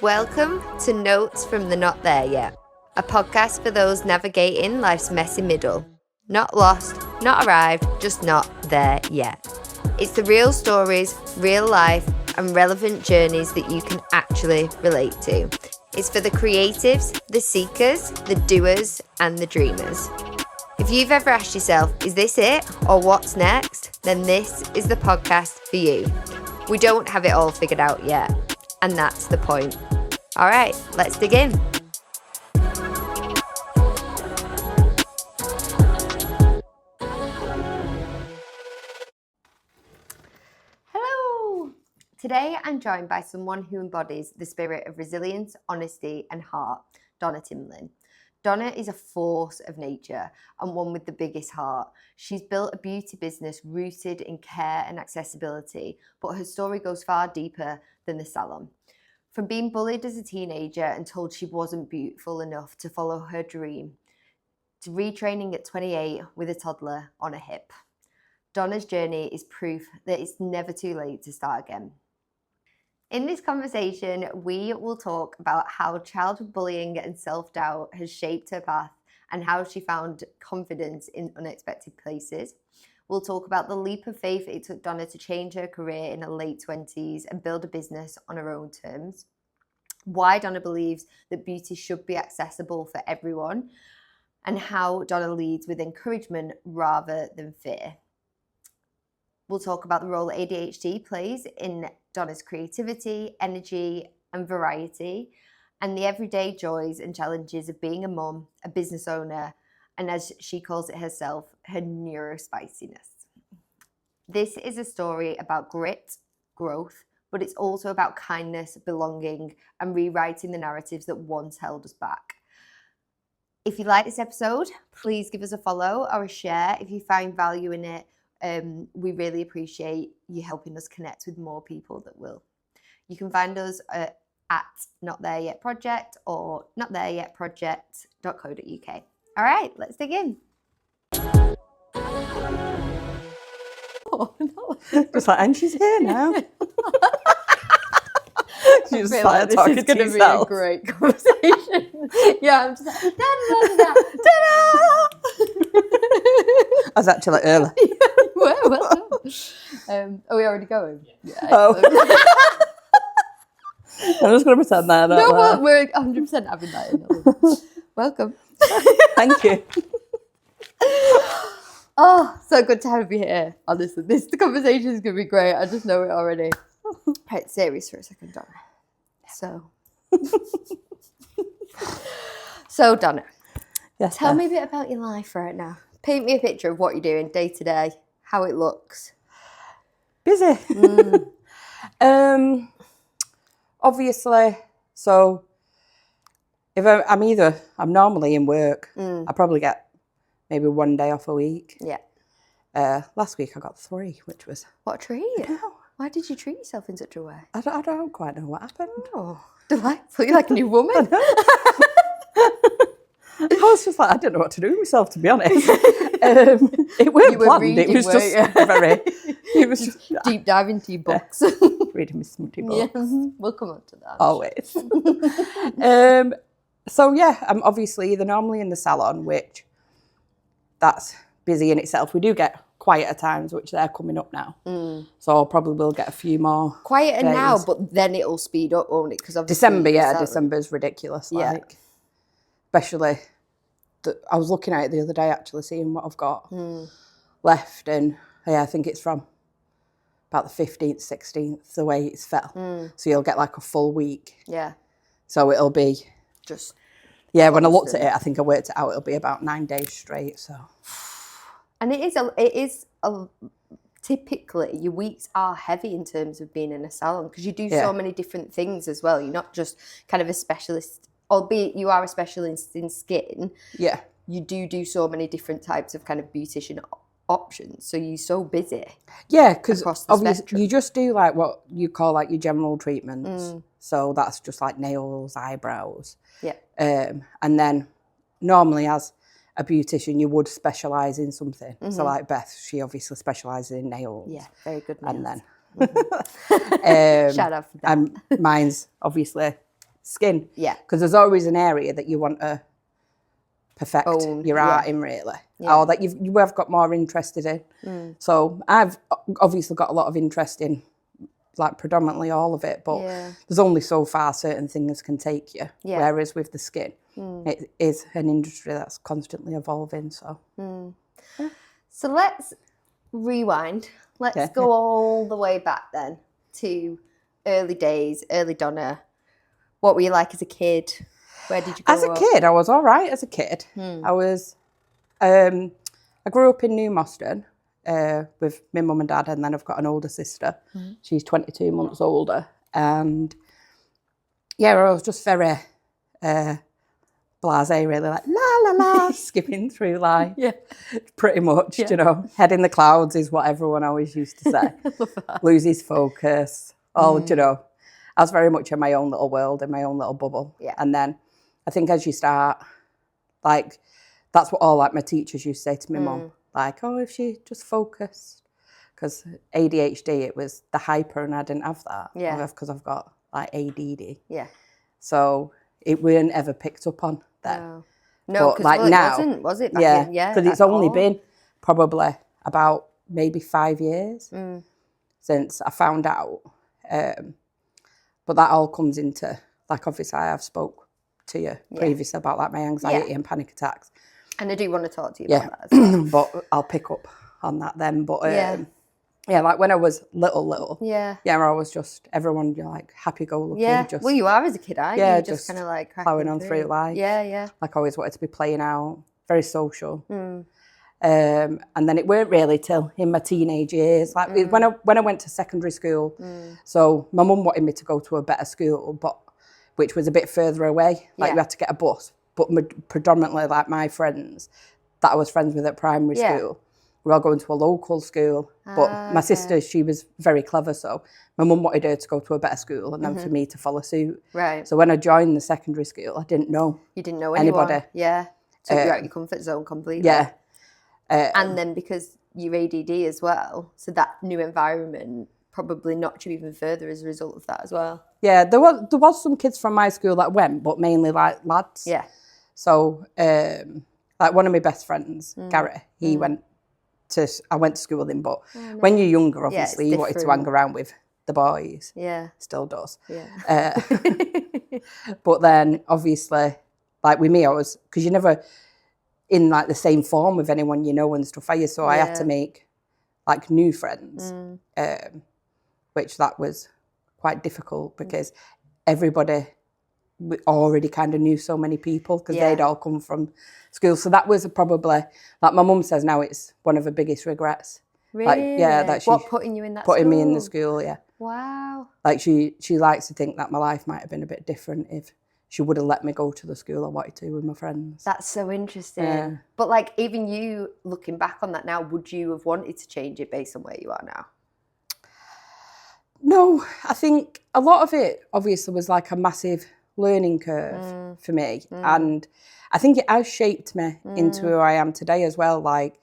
Welcome to Notes from the Not There Yet, a podcast for those navigating life's messy middle. Not lost, not arrived, just not there yet. It's the real stories, real life, and relevant journeys that you can actually relate to. It's for the creatives, the seekers, the doers, and the dreamers. If you've ever asked yourself, is this it or what's next? Then this is the podcast for you. We don't have it all figured out yet, and that's the point. All right, let's dig in. Hello. Today I'm joined by someone who embodies the spirit of resilience, honesty, and heart, Donna Timlin. Donna is a force of nature and one with the biggest heart. She's built a beauty business rooted in care and accessibility, but her story goes far deeper than the salon. From being bullied as a teenager and told she wasn't beautiful enough to follow her dream, to retraining at 28 with a toddler on a hip. Donna's journey is proof that it's never too late to start again. In this conversation, we will talk about how childhood bullying and self-doubt has shaped her path and how she found confidence in unexpected places. We'll talk about the leap of faith it took Donna to change her career in her late 20s and build a business on her own terms. Why Donna believes that beauty should be accessible for everyone, and how Donna leads with encouragement rather than fear. We'll talk about the role ADHD plays in Donna's creativity, energy, and variety, and the everyday joys and challenges of being a mum, a business owner, and as she calls it herself, her neuro-spiciness. This is a story about grit, growth, but it's also about kindness, belonging, and rewriting the narratives that once held us back. If you like this episode, please give us a follow or a share if you find value in it. We really appreciate you helping us connect with more people that will. You can find us at Not There Yet Project or notthereyetproject.co.uk. All right, let's dig in. Oh, no. Just like, and she's here now. She's I feel like this is going to be a great conversation. Yeah, I'm just like, da-da-da-da-da. I was actually early. Well done. Are we already going? Yeah. Oh. I'm just going to pretend that. No, well, we're 100% having that in. Welcome. Thank you. Oh, so good to have you here. Honestly, the conversation is going to be great. I just know it already. Right, serious for a second, Donna. So Donna, Yes, tell Beth. me a bit about your life right now. Paint me a picture of what you're doing day to day, how it looks. Busy. Obviously, so if I'm normally in work, I probably get maybe one day off a week. Yeah. Last week I got 3, which was... What a treat. No. Why did you treat yourself in such a way? I don't quite know what happened. Oh, delightful. You're like a new woman. I was just like, I didn't know what to do with myself, to be honest. It weren't planned. Reading, it was just very... It was just deep dive into your books. reading my smutty books. Yeah, we'll come on to that. Always. So yeah, I'm obviously either normally in the salon, which that's busy in itself. We do get quieter times, which they're coming up now. So I'll probably will get a few more quieter days. now, but then it'll speed up, won't it? Because December's ridiculous. Yeah. Like, especially, I was looking at it the other day, actually, seeing what I've got left, and I think it's from about the 15th, 16th, the way it's fell. So you'll get like a full week. Yeah. So it'll be just... Yeah, when I looked at it, I think I worked it out, it'll be about 9 days straight, so... And it is typically, your weeks are heavy in terms of being in a salon, because you do so many different things as well. You're not just kind of a specialist, albeit you are a specialist in skin. Yeah. You do so many different types of kind of beautician options, so you're so busy. Yeah, because obviously you just do like what you call like your general treatments. So that's just like nails, eyebrows. Yeah. And then normally as a beautician, you would specialise in something. So like Beth, she obviously specialises in nails. Yeah, very good nails. And then shout out for that. And mine's obviously skin. Yeah. Because there's always an area that you want to perfect your art in, really. Or that you have got more interested in. So I've obviously got a lot of interest in, like, predominantly all of it, but there's only so far certain things can take you. Whereas with the skin, it is an industry that's constantly evolving. So, So let's rewind. Let's go all the way back then to early days, early Donna. What were you like as a kid? Where did you grow up? As a kid, I was all right as a kid. I was, I grew up in New Moston with my mum and dad, and then I've got an older sister. She's 22 months older. And yeah, I was just very blasé, really, like la la la, skipping through life. Pretty much, you know, head in the clouds is what everyone always used to say. Loses focus, all, you know. I was very much in my own little world, in my own little bubble. And then I think as you start, like, that's what all, like, my teachers used to say to my mum, like, oh, if she just focused. Because ADHD, it was the hyper, and I didn't have that. Because I've got, like, ADD. So it weren't ever picked up on then. No, because like, it now, wasn't, was it? Back then? Because it's only been probably about maybe 5 years since I found out. But that all comes into, like, obviously I have spoke to you previously about, like, my anxiety and panic attacks. And I do want to talk to you about that as well. But I'll pick up on that then. But like when I was little, I was just, everyone, you're like, happy-go-lucky. Just, well, you are as a kid, aren't you? Yeah, just kind of like plowing on through life. Like, I always wanted to be playing out, very social. And then it weren't really till in my teenage years, like when I went to secondary school. So my mum wanted me to go to a better school, but which was a bit further away. Like, you had to get a bus. But predominantly, like, my friends that I was friends with at primary school were all going to a local school. But my sister, she was very clever, so my mum wanted her to go to a better school and then for me to follow suit. So when I joined the secondary school, I didn't know. You didn't know anyone. Anybody. So you're out your comfort zone completely. And then because you're ADD as well, so that new environment probably knocked you even further as a result of that as well. Yeah, there was some kids from my school that went, but mainly, like, lads. So, like, one of my best friends, Gary, I went to school with him, but when you're younger, obviously, you wanted to hang around with the boys. Still does. But then, obviously, like, with me, I was, because you're never in, like, the same form with anyone you know and stuff, are you? So I had to make, like, new friends, which that was quite difficult because everybody already kind of knew so many people because they'd all come from school. So that was probably, like, my mum says now, it's one of her biggest regrets. Really? Like, that she putting you in that putting school? me in the school, Wow. Like, she likes to think that my life might have been a bit different if she would have let me go to the school I wanted to with my friends. That's so interesting. But, like, even you looking back on that now, would you have wanted to change it based on where you are now? No, I think a lot of it obviously was like a massive learning curve for me. And I think it has shaped me into who I am today as well. Like,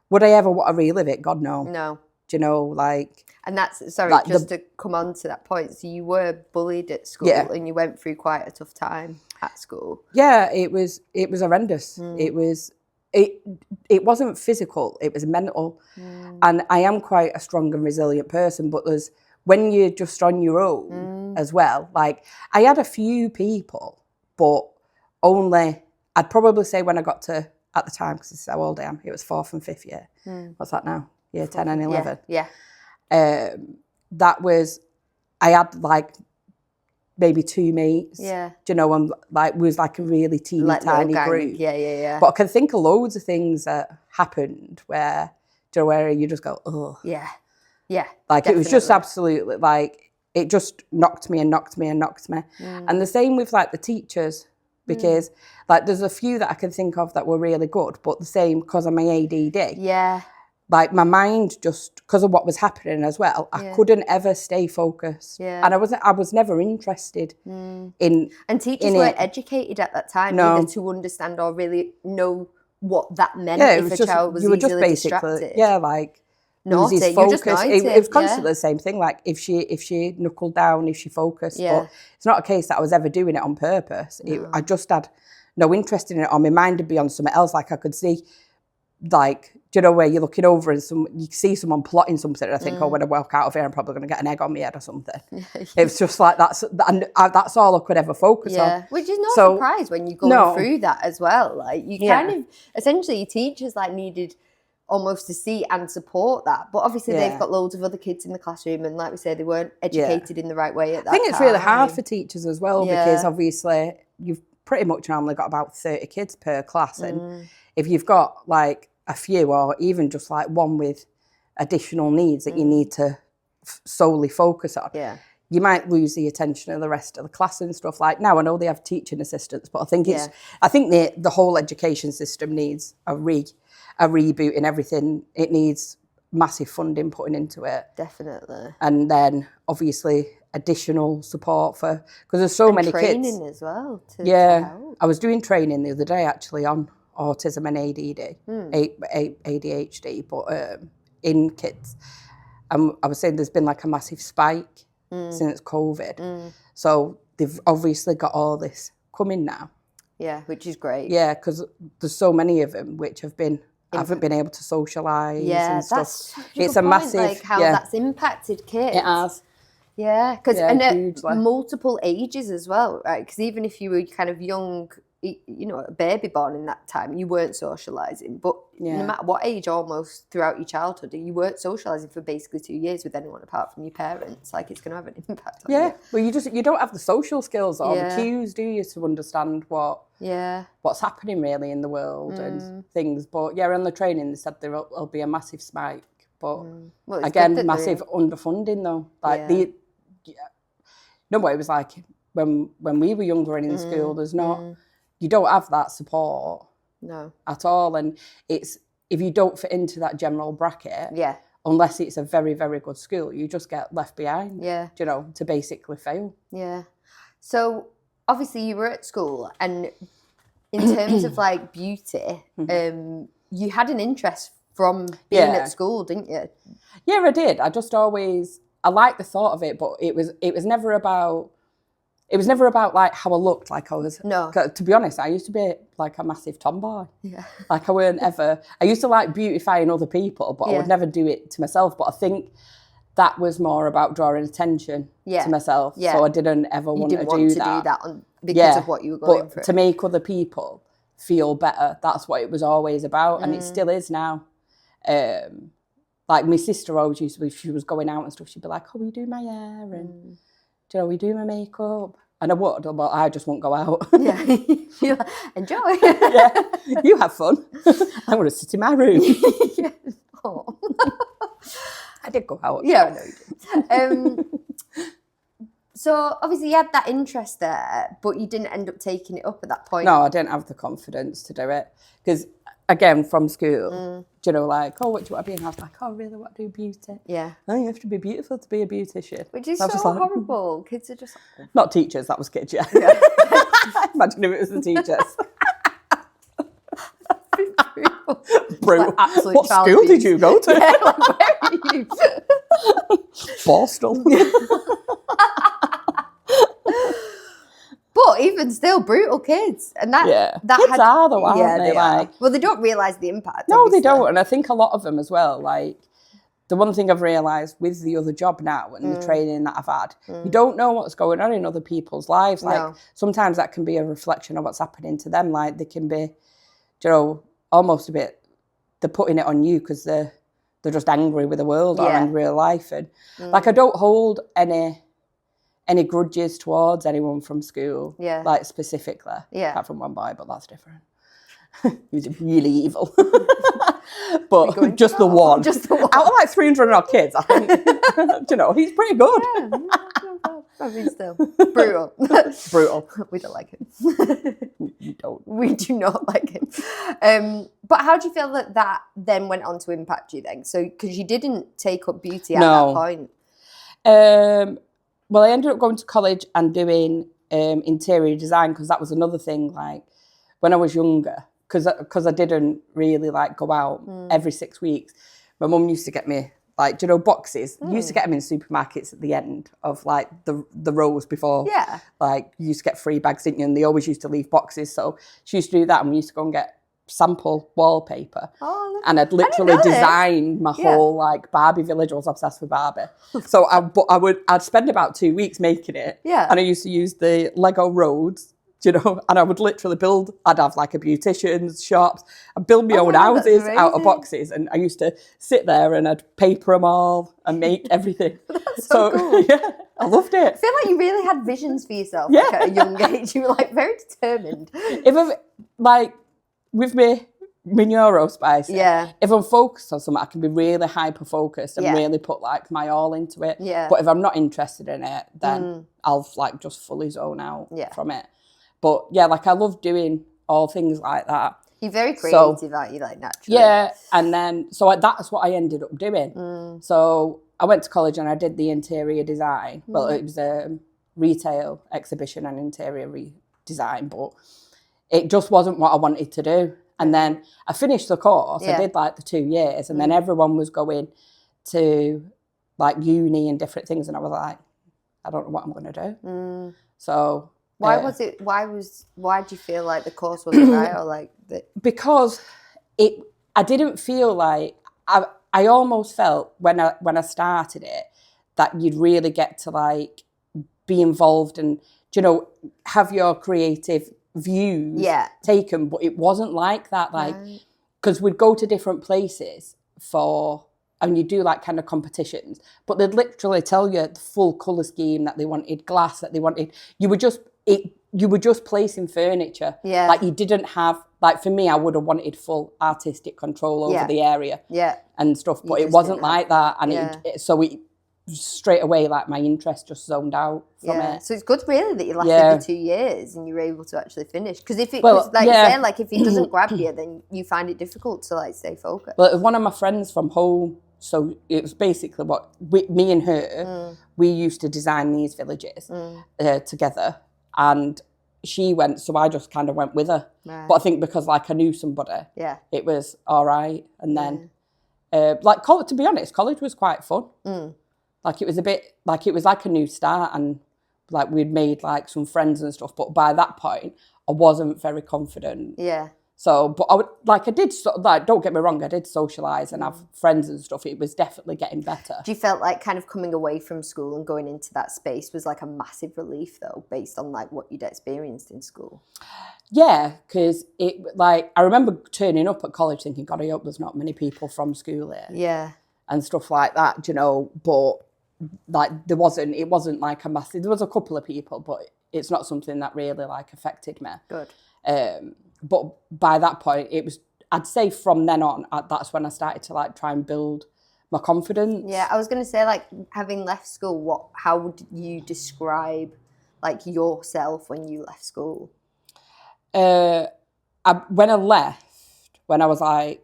would I ever want to relive it? God, no. No. Do you know, like... And that's, sorry, like just to come on to that point, so you were bullied at school and you went through quite a tough time at school. Yeah, it was horrendous. It wasn't physical, it was mental. And I am quite a strong and resilient person, but when you're just on your own as well, like, I had a few people, but only, I'd probably say when I got to, at the time, because this is how old I am, it was 4th and 5th year. What's that now? Year 10 and 11. That was, I had, like, maybe 2 mates. Do you know, and, like, was like a really teeny, like, tiny group. But I can think of loads of things that happened where, do you know, where you just go, oh. Like, definitely. It was just absolutely, like, it just knocked me and knocked me and knocked me. And the same with, like, the teachers, because, like, there's a few that I can think of that were really good, but the same because of my ADD. Like, my mind just, because of what was happening as well, I couldn't ever stay focused. And I was never interested in... And teachers weren't educated at that time either to understand or really know what that meant if a child was easily distracted. Like... loses naughty. focus. You're just naughty. It was constantly the same thing. Like if she knuckled down, if she focused. Yeah. But it's not a case that I was ever doing it on purpose. No. I just had no interest in it, or my mind would be on something else. Like I could see, like, do you know where you're looking over and you see someone plotting something, and I think, oh, when I walk out of here, I'm probably going to get an egg on my head or something. It's just like that's all I could ever focus on. Which is no surprise when you're going through that as well. Like you kind of essentially your teachers like needed almost to see and support that, but obviously they've got loads of other kids in the classroom, and like we say, they weren't educated in the right way at that time. I think it's really hard for teachers as well because obviously you've pretty much normally got about 30 kids per class, and if you've got like a few or even just like one with additional needs that you need to solely focus on, you might lose the attention of the rest of the class and stuff. Like now I know they have teaching assistants, but I think the whole education system needs a reboot in everything. It needs massive funding putting into it. Definitely. And then obviously additional support because there's so many training kids. As well. To help. I was doing training the other day actually on autism and ADHD, but in kids. I was saying there's been like a massive spike since COVID. So they've obviously got all this coming now. Yeah, which is great. Yeah, because there's so many of them which haven't been able to socialise and stuff. It's a massive, like how that's impacted kids. It has. Yeah, because and at multiple ages as well, right? Because even if you were kind of young, you know, a baby born in that time, you weren't socialising. But no matter what age, almost throughout your childhood, you weren't socialising for basically 2 years with anyone apart from your parents. Like it's going to have an impact on you. Yeah, well, you don't have the social skills or the cues, do you, to understand what's happening really in the world and things. But on the training they said there'll be a massive spike. But again, massive underfunding though. Like it was like when we were younger and in school, there's not. You don't have that support at all. And it's if you don't fit into that general bracket, unless it's a very, very good school, you just get left behind, you know, to basically fail. Yeah. So obviously you were at school, and in terms of like beauty, you had an interest from being at school, didn't you? Yeah, I did. I just always, I liked the thought of it, but it was never about... It was never about like how I looked. Like I was, to be honest, I used to be like a massive tomboy. Yeah. Like I weren't ever. I used to like beautifying other people, but I would never do it to myself. But I think that was more about drawing attention to myself. Yeah. So I didn't ever want to do that because of what you were going through. To make other people feel better, that's what it was always about, and it still is now. Like my sister always used to, if she was going out and stuff, she'd be like, "Oh, will you do my hair?" and do you know, we do my makeup. And I would, but I just won't go out. Yeah. Enjoy. You have fun. I want to sit in my room. Oh. I did go out. Yeah, I know you did. So obviously you had that interest there, but you didn't end up taking it up at that point. No, I didn't have the confidence to do it. Because again, from school, do you know, like, oh, what do you want to be? And I was like, oh, I really want to do beauty. Yeah. Oh, you have to be beautiful to be a beautician. Which is so horrible. Kids are just... Not teachers, that was kids, yeah. Imagine if it was the teachers. Brutal. Like what school did you go to? Yeah, like, where are you? Borstal. But even still, brutal kids. And that kids are though, aren't they? Like, well, they don't realise the impact. No, obviously. They don't. And I think a lot of them as well, like, the one thing I've realised with the other job now and the training that I've had, you don't know what's going on in other people's lives. Like, sometimes that can be a reflection of what's happening to them. Like, they can be, you know, almost a bit, they're putting it on you because they're just angry with the world or angry with life. And, like, I don't hold any grudges towards anyone from school, like specifically. Yeah. Apart from one boy, but that's different. He was really evil. But just the one. Just the one. Out of like 300 odd kids, I think, you know, he's pretty good. Yeah, I mean, still. Brutal. Brutal. We don't like him. You don't. We do not like him. But how do you feel that then went on to impact you then? So, because you didn't take up beauty at that point. Well, I ended up going to college and doing interior design because that was another thing, like, when I was younger, because I didn't really, like, go out every 6 weeks. my mum used to get me, like, do you know, boxes? You used to get them in supermarkets at the end of, like, the rows before. Yeah. Like, you used to get free bags, didn't you? And they always used to leave boxes. So she used to do that, and we used to go and get sample wallpaper. Oh, and I'd literally designed my whole, like, Barbie village. I was obsessed with Barbie. So I'd spend about 2 weeks making it. Yeah. And I used to use the Lego roads, you know, and I would literally I'd have like a beautician's shops, I'd build my own houses out of boxes, and I used to sit there and I'd paper them all and make everything. That's so cool. Yeah, I loved it. I feel like you really had visions for yourself like, at a young age. You were like very determined. If I'm like with my neuro-spicy, if I'm focused on something, I can be really hyper focused and really put like my all into it. Yeah. But if I'm not interested in it, then I'll like just fully zone out from it. But yeah, like I love doing all things like that. You're very creative, aren't you? Like naturally. Yeah, and then that's what I ended up doing. So I went to college and I did the interior design. Well, it was a retail exhibition and interior design, but it just wasn't what I wanted to do. And then I finished the course. I did like the 2 years, and then everyone was going to like uni and different things, and I was like, I don't know what I'm going to do. So. Why do you feel like the course wasn't right, or like that? Because I didn't feel like I almost felt when I started it that you'd really get to like be involved and, you know, have your creative views taken, but it wasn't like that. Like, because we'd go to different places and you do like kind of competitions, but they'd literally tell you the full colour scheme that they wanted, glass that they wanted. You were just placing furniture. Yeah. Like you didn't have, like for me, I would have wanted full artistic control over the area and stuff, but it wasn't like that. And so straight away, like my interest just zoned out from it. So it's good really that you lasted the 2 years and you were able to actually finish. Because if you said, like if it doesn't grab you, then you find it difficult to like stay focused. Well, one of my friends from home, so it was basically me and her, we used to design these villages together. And she went, so I just kind of went with her. Right. But I think because like I knew somebody, it was all right. And then, to be honest, college was quite fun. Like it was like a new start, and like we'd made like some friends and stuff. But by that point, I wasn't very confident. Yeah. So, but don't get me wrong, I did socialise and have friends and stuff. It was definitely getting better. Do you felt like kind of coming away from school and going into that space was like a massive relief though, based on like what you'd experienced in school? Yeah, because I remember turning up at college thinking, God, I hope there's not many people from school here. Yeah. And stuff like that, you know, but like it wasn't like a massive, there was a couple of people, but it's not something that really like affected me. Good. But by that point, I'd say from then on, that's when I started to like try and build my confidence. Yeah, I was going to say like having left school, how would you describe like yourself when you left school? When I left, when I was like,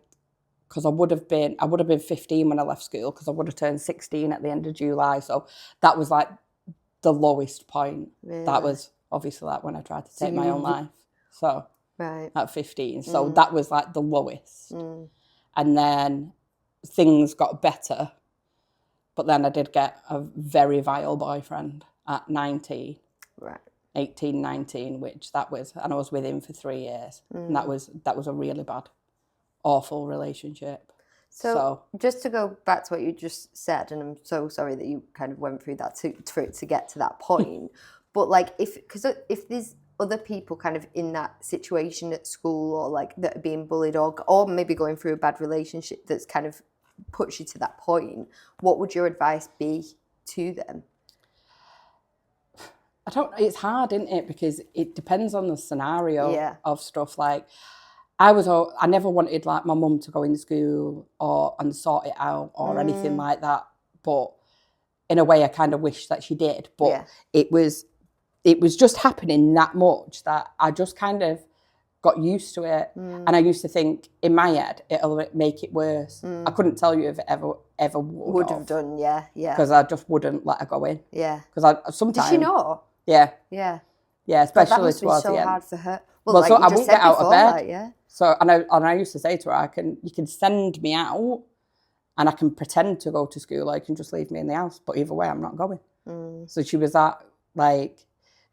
because I would have been 15 when I left school, because I would have turned 16 at the end of July. So that was like the lowest point. Really? That was obviously like when I tried to take my own life. So at 15. So that was like the lowest. And then things got better. But then I did get a very vile boyfriend at 19. Right. 18, 19, and I was with him for 3 years. And that was a really bad, awful relationship. So just to go back to what you just said, and I'm so sorry that you kind of went through that for it to get to that point, but like if there's other people kind of in that situation at school, or like that are being bullied, or maybe going through a bad relationship that's kind of puts you to that point, what would your advice be to them? It's hard, isn't it? Because it depends on the scenario of stuff. Like I never wanted like my mum to go in school and sort it out or anything like that. But in a way, I kind of wish that she did. But it was just happening that much that I just kind of got used to it. And I used to think in my head, it'll make it worse. I couldn't tell you if it ever would have done, yeah. Because I just wouldn't let her go in. Yeah. Because I sometimes... Did she know? Yeah. Yeah. Yeah, especially towards the end. That must be so hard for her. Well like so I won't get out of bed. Like, So, and I used to say to her, you can send me out And I can pretend to go to school, or you can just leave me in the house. But either way, I'm not going. So she was that, like,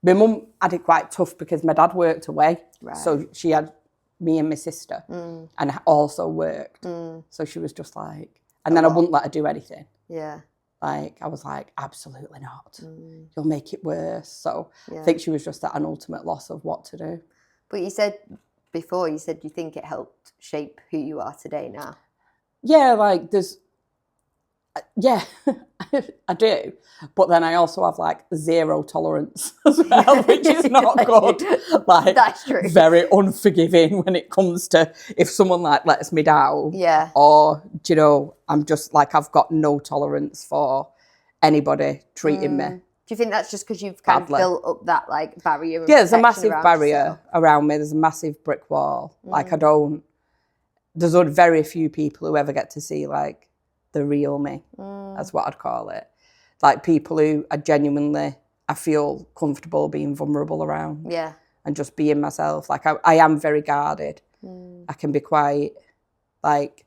my mum had it quite tough because my dad worked away. Right. So she had me and my sister and also worked. So she was just like, and then I wouldn't let her do anything. Yeah. Like, I was like, absolutely not. You'll make it worse. So I think she was just at an ultimate loss of what to do. But you said before, you think it helped shape who you are today now. Yeah, like I do. But then I also have like zero tolerance as well, which is not good. Like, that's true. Very unforgiving when it comes to if someone like lets me down. Yeah. Or, you know, I'm just like, I've got no tolerance for anybody treating me. Do you think that's just because you've kind of built up that like barrier? Yeah, there's a massive barrier around me. There's a massive brick wall. Like, there's very few people who ever get to see like the real me. That's what I'd call it. Like, people who are genuinely, I feel comfortable being vulnerable around. Yeah. And just being myself. Like, I am very guarded. I can be quite, like,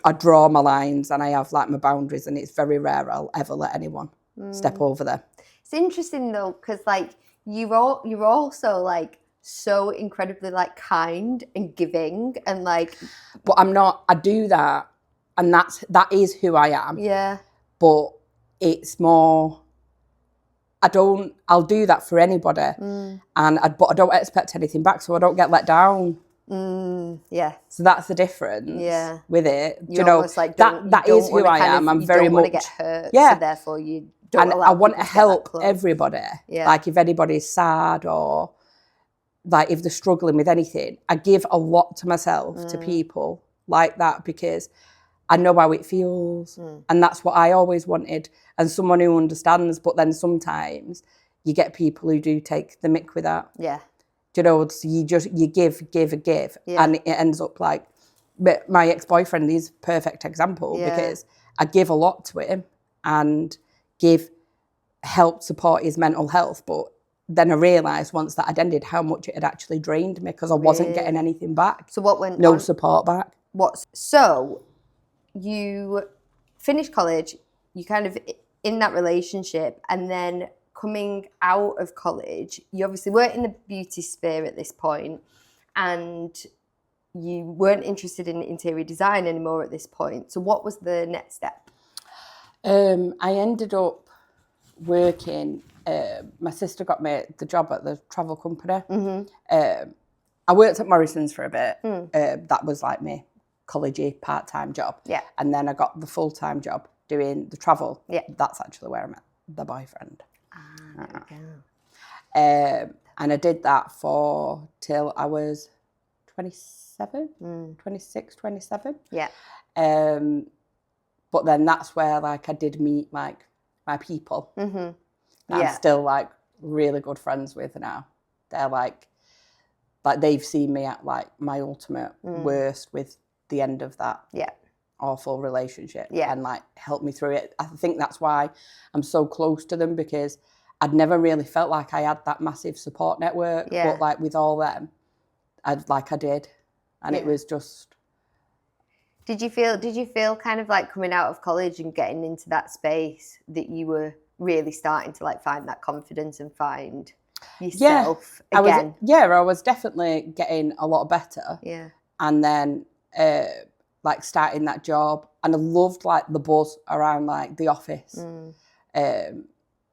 I draw my lines and I have like my boundaries, and it's very rare I'll ever let anyone step over them. It's interesting though, because like you're also like so incredibly like kind and giving and like. But I'm not. I do that, and that is who I am. Yeah. But it's more. I'll do that for anybody, but I don't expect anything back, so I don't get let down. Yeah. So that's the difference. Yeah. With it, you know, like that is who I am. I'm very much. You don't want to get hurt. Yeah. So therefore, you don't. And I want to help everybody. Yeah. Like, if anybody's sad or like if they're struggling with anything, I give a lot to myself, to people like that, because I know how it feels, and that's what I always wanted. And someone who understands. But then sometimes you get people who do take the mick with that. Yeah. You know, so you give, and it ends up like. But my ex-boyfriend is a perfect example, because I give a lot to him and help support his mental health, but then I realised once that had ended how much it had actually drained me, because I wasn't getting anything back. So what went? No support back. So you finished college, you kind of in that relationship, and then coming out of college, you obviously weren't in the beauty sphere at this point, and you weren't interested in interior design anymore at this point. So what was the next step? I ended up working. My sister got me the job at the travel company. I worked at Morrison's for a bit. That was like my college-y part-time job. Yeah. And then I got the full-time job doing the travel. Yeah. That's actually where I met the boyfriend. There we go. And I did that till I was 26, 27. Yeah. But then that's where like I did meet like my people. I'm still like really good friends with now. They're like they've seen me at like my ultimate worst with the end of that awful relationship, and like helped me through it. I think that's why I'm so close to them, because I'd never really felt like I had that massive support network, but like with all them, I did, and it was just. Did you feel kind of like coming out of college and getting into that space that you were really starting to like find that confidence and find yourself again? I was definitely getting a lot better. Yeah. And then like starting that job, and I loved like the buzz around like the office.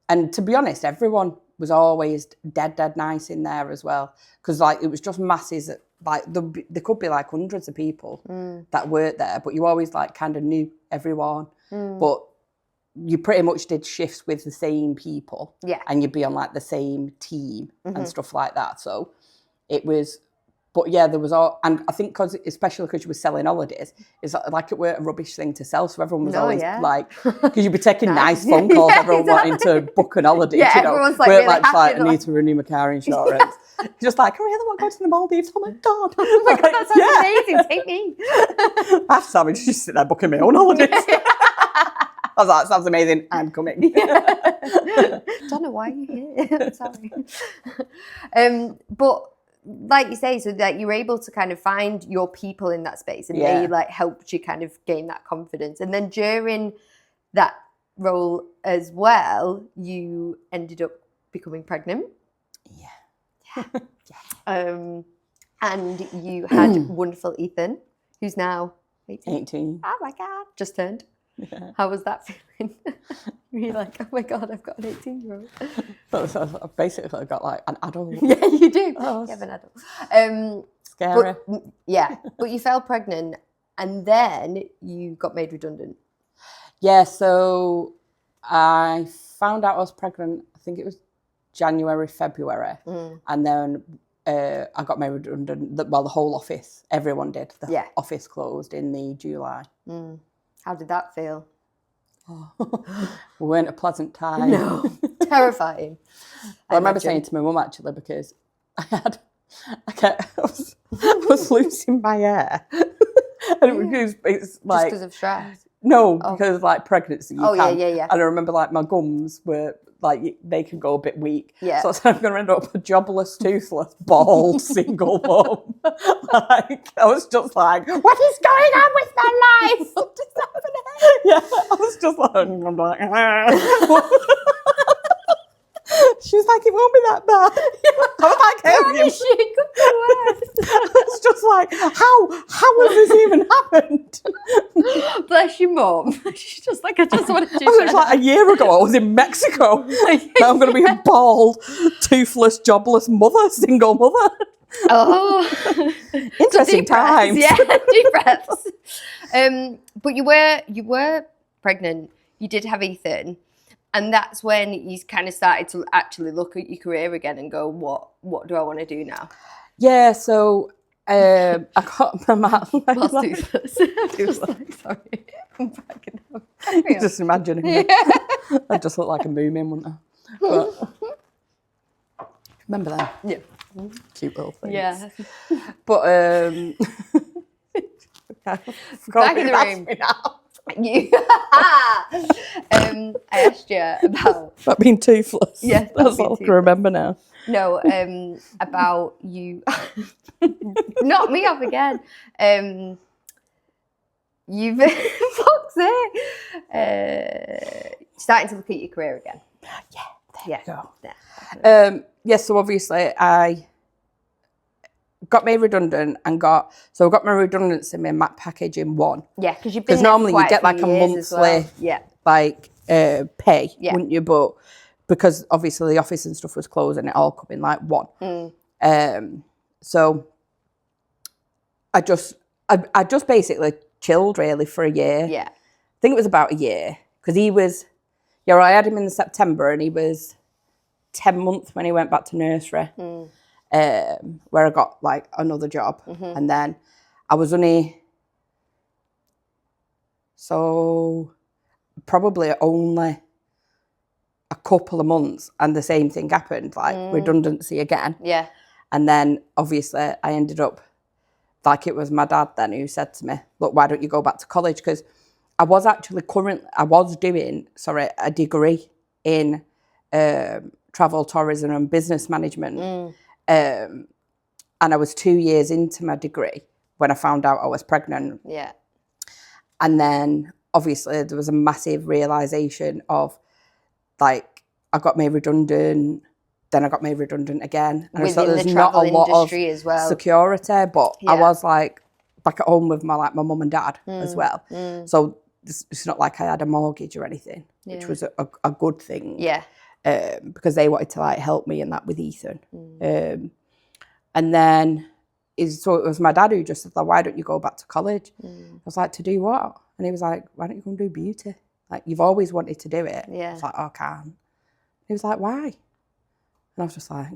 And to be honest, everyone was always dead nice in there as well, because like it was just masses. Like there could be like hundreds of people that worked there, but you always like kind of knew everyone. But you pretty much did shifts with the same people, and you'd be on like the same team and stuff like that. So it was. But yeah, there was all, and I think especially because you were selling holidays, it's like it were a rubbish thing to sell. So everyone was always like, because you'd be taking nice phone calls, everyone wanting to book an holiday. Yeah, everyone's like, really happy, I need to renew my car insurance. Just like, I really want to go to the Maldives. Oh my God. Oh my God, that sounds amazing. Take me. I'm savage. Just sit there booking my own holidays. I was like, that sounds amazing. I'm coming. Donna, why are you here? Sorry. But like you say, so that you're able to kind of find your people in that space, and they like helped you kind of gain that confidence. And then during that role as well, you ended up becoming pregnant. And you had wonderful Ethan, who's now 18. Oh my God, just turned. Yeah. How was that feeling? You're like, oh my God, I've got an 18-year-old. So I've basically got like an adult. Yeah, you do. Oh, you have an adult. Scary. But you fell pregnant and then you got made redundant. Yeah, so I found out I was pregnant, I think it was January, February. And then I got made redundant. The whole office, everyone did. The office closed in the July. How did that feel? Oh, we weren't a pleasant time. No, terrifying. I remember saying to my mum actually, because I was losing my hair, and it's like just because of stress. No, because like pregnancy. Yeah. And I remember like my gums were like they can go a bit weak. Yeah. So I said I'm going to end up a jobless, toothless, bald, single mum. Like I was just like, what is going on with my life? What is happening? Yeah, I was just like, I'm like. She was like, it won't be that bad. I was like, I was just like, how has this even happened? Bless your mum. She's just like, I just wanted to. I was like, a year ago, I was in Mexico. Now I'm going to be a bald, toothless, jobless mother, single mother. Oh, interesting times. Yeah, deep breaths. But you were pregnant. You did have Ethan. And that's when you kind of started to actually look at your career again and go, what do I want to do now? Yeah, so I got my mat. Sorry. I'm backing up. You just imagine me. I just look like a moomin, wouldn't I? But, remember that? Yeah. Cute little things. Yeah. But back in the room. Me now. I asked you about being toothless. Yeah, that's all I can remember now. No, about you. Knock me off again. You've fuck's it. Starting to look at your career again. Yeah, there you go. Yes, so obviously I got made redundant and got my redundancy my MAP package in one. Yeah, because you've been because normally you get like a monthly like pay, wouldn't you? But because obviously the office and stuff was closed and it all come in like one. So I just basically chilled really for a year. Yeah, I think it was about a year because he was. Yeah, I had him in September and he was 10 months when he went back to nursery. Where I got like another job, and then I was probably only a couple of months, and the same thing happened, like redundancy again. Yeah, and then obviously I ended up like it was my dad then who said to me, "Look, why don't you go back to college?" Because I was actually doing a degree in travel, tourism, and business management. And I was 2 years into my degree when I found out I was pregnant. Yeah. And then obviously there was a massive realisation of like I got made redundant, then I got made redundant again. And within there's the travel not a lot of as well. Security, but I was like back at home with my mum and dad as well. So it's not like I had a mortgage or anything, which was a good thing. Yeah. Because they wanted to like help me and that with Ethan. And then it was my dad who just said, like, why don't you go back to college? I was like, to do what? And he was like, why don't you go and do beauty? Like, you've always wanted to do it. Yeah. I was like, oh, I can't. He was like, why? And I was just like,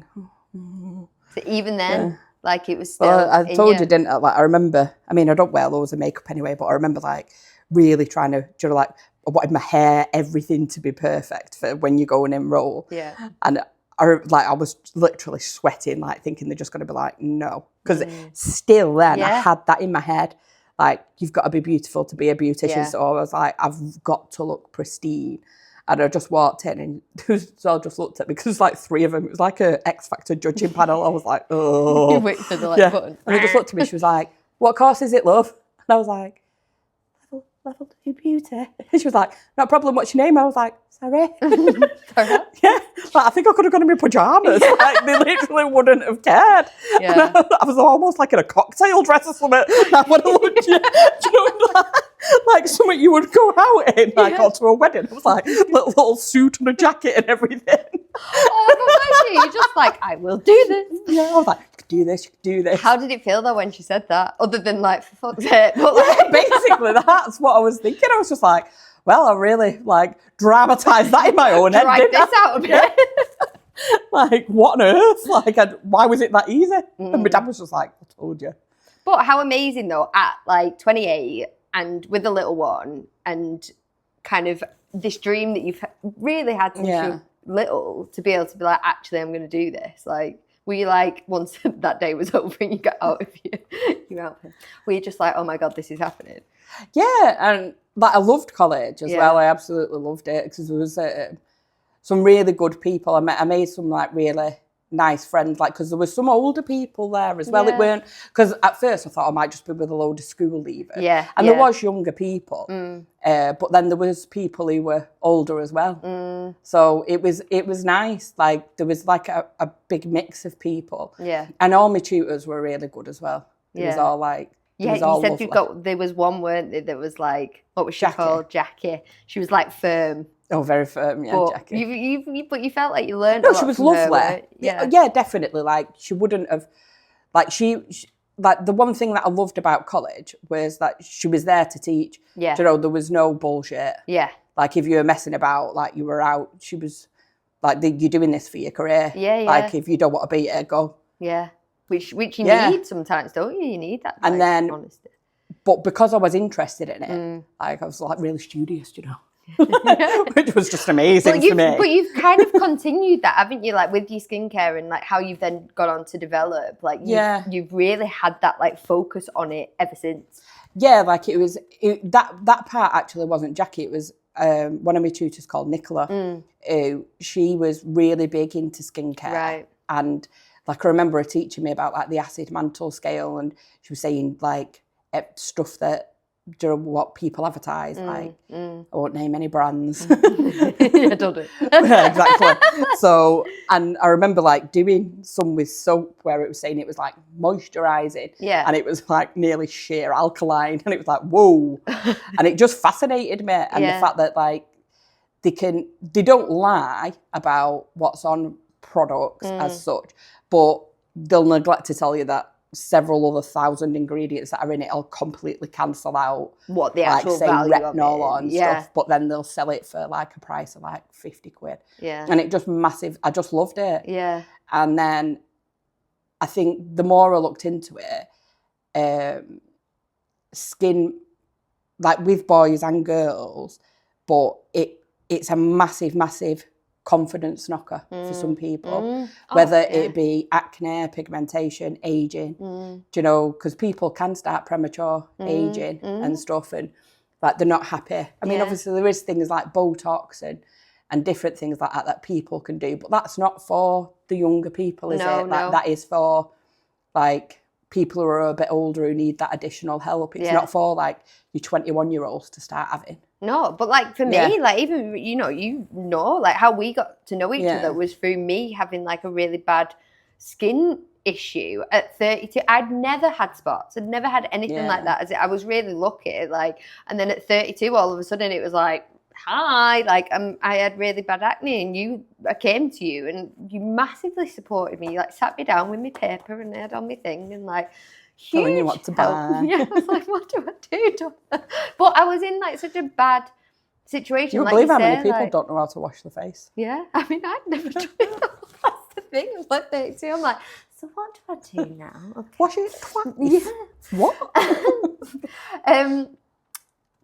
So even then, like it was still. Well, I told you, didn't I? Like, I remember, I mean, I don't wear loads of makeup anyway, but I remember like really trying to, like, I wanted my hair, everything to be perfect for when you go and enroll. Yeah. And I was literally sweating, like thinking they're just going to be like, no. Because still then I had that in my head, like, you've got to be beautiful to be a beautician. So I was like, I've got to look pristine. And I just walked in and so I just looked at me because there's like 3 of them. It was like a X Factor judging panel. I was like, oh. You wait for the like button. And they just looked at me. She was like, what course is it, love? And I was like, level 2 beauty. And she was like, no problem, what's your name? I was like, sorry. Yeah, like, I think I could have gone in my pyjamas. Like, they literally wouldn't have cared. Yeah. I was almost like in a cocktail dress or something. I would have looked, do you know, like something you would go out in, like, or to a wedding. It was like little suit and a jacket and everything. Oh, my gosh, you're just like, I will do this. Yeah, I was like, you could do this, you could do this. How did it feel though when she said that? Other than like, for fuck's sake. But like... Basically, that's what I was thinking. I was just like, well, I really like dramatised that in my own head. Drag this out a bit. Like, what on earth? Like, why was it that easy? And my dad was just like, I told you. But how amazing though, at like 28 and with a little one and kind of this dream that you've really had since you were little to be able to be like, actually, I'm going to do this. Like, were you like, once that day was over and you got out of your outfit, were you just like, oh my God, this is happening? Yeah, and like I loved college as well. I absolutely loved it because there was some really good people. I made some like really nice friends, like because there were some older people there as well. It weren't, because at first I thought I might just be with a load of school leavers. And there was younger people, but then there was people who were older as well. So it was nice. Like there was like a big mix of people. And all my tutors were really good as well. It was all like. Yeah, you said there was one, weren't there, that was like, what was she called? Jackie. She was like firm. Oh, very firm, yeah, but Jackie. But you felt like you learned a lot she was from lovely. her, yeah, definitely. Like, she wouldn't have, like, she, like, the one thing that I loved about college was that she was there to teach. Yeah. You know, there was no bullshit. Yeah. Like, if you were messing about, like, you were out, she was, like, you're doing this for your career. Yeah. Like, if you don't want to be here, go. Yeah. Which you need sometimes, don't you? You need that, like, and then, honesty. But because I was interested in it, like, I was, like, really studious, you know. Which was just amazing for me. But you've kind of continued that, haven't you? Like with your skincare and like how you've then gone on to develop. Like you've really had that like focus on it ever since. Yeah, like that part actually wasn't Jackie. It was one of my tutors called Nicola. She was really big into skincare. Right. And like I remember her teaching me about like the acid mantle scale, and she was saying like stuff that, do you know what people advertise? I won't name any brands. Yeah, don't do. Yeah, exactly. So, and I remember like doing some with soap where it was saying it was like moisturising. Yeah. And it was like nearly sheer alkaline. And it was like, whoa. And it just fascinated me. And the fact that like they don't lie about what's on products as such, but they'll neglect to tell you that several other 1,000 ingredients that are in it will completely cancel out what the actual like, say, value retinol of it. and stuff, but then they'll sell it for like a price of like 50 quid. Yeah. And it just massive. I just loved it. Yeah. And then I think the more I looked into it, skin, like with boys and girls, but it's a massive, massive confidence knocker for some people, whether it be acne, pigmentation, aging, do you know, because people can start premature aging and stuff, and like they're not happy. I mean, obviously there is things like Botox and different things like that people can do, but that's not for the younger people, is it? Like, that is for like people who are a bit older who need that additional help. It's not for like your 21-year-olds to start having. No, but like for me, like even, you know, like how we got to know each other was through me having like a really bad skin issue at 32. I'd never had spots. I'd never had anything like that. I was really lucky. Like, and then at 32, all of a sudden it was like, hi, like I had really bad acne, and I came to you and you massively supported me. You like sat me down with my paper and I had on my thing and like, huge telling you what to buy. Yeah, I was like, what do I do? But I was in like such a bad situation. You like believe you how say, many people like, don't know how to wash the face? Yeah, I mean, I'd never done it. That's the thing. It's like 32. I'm like, so what do I do now? Okay. Wash it twice. Yeah. What?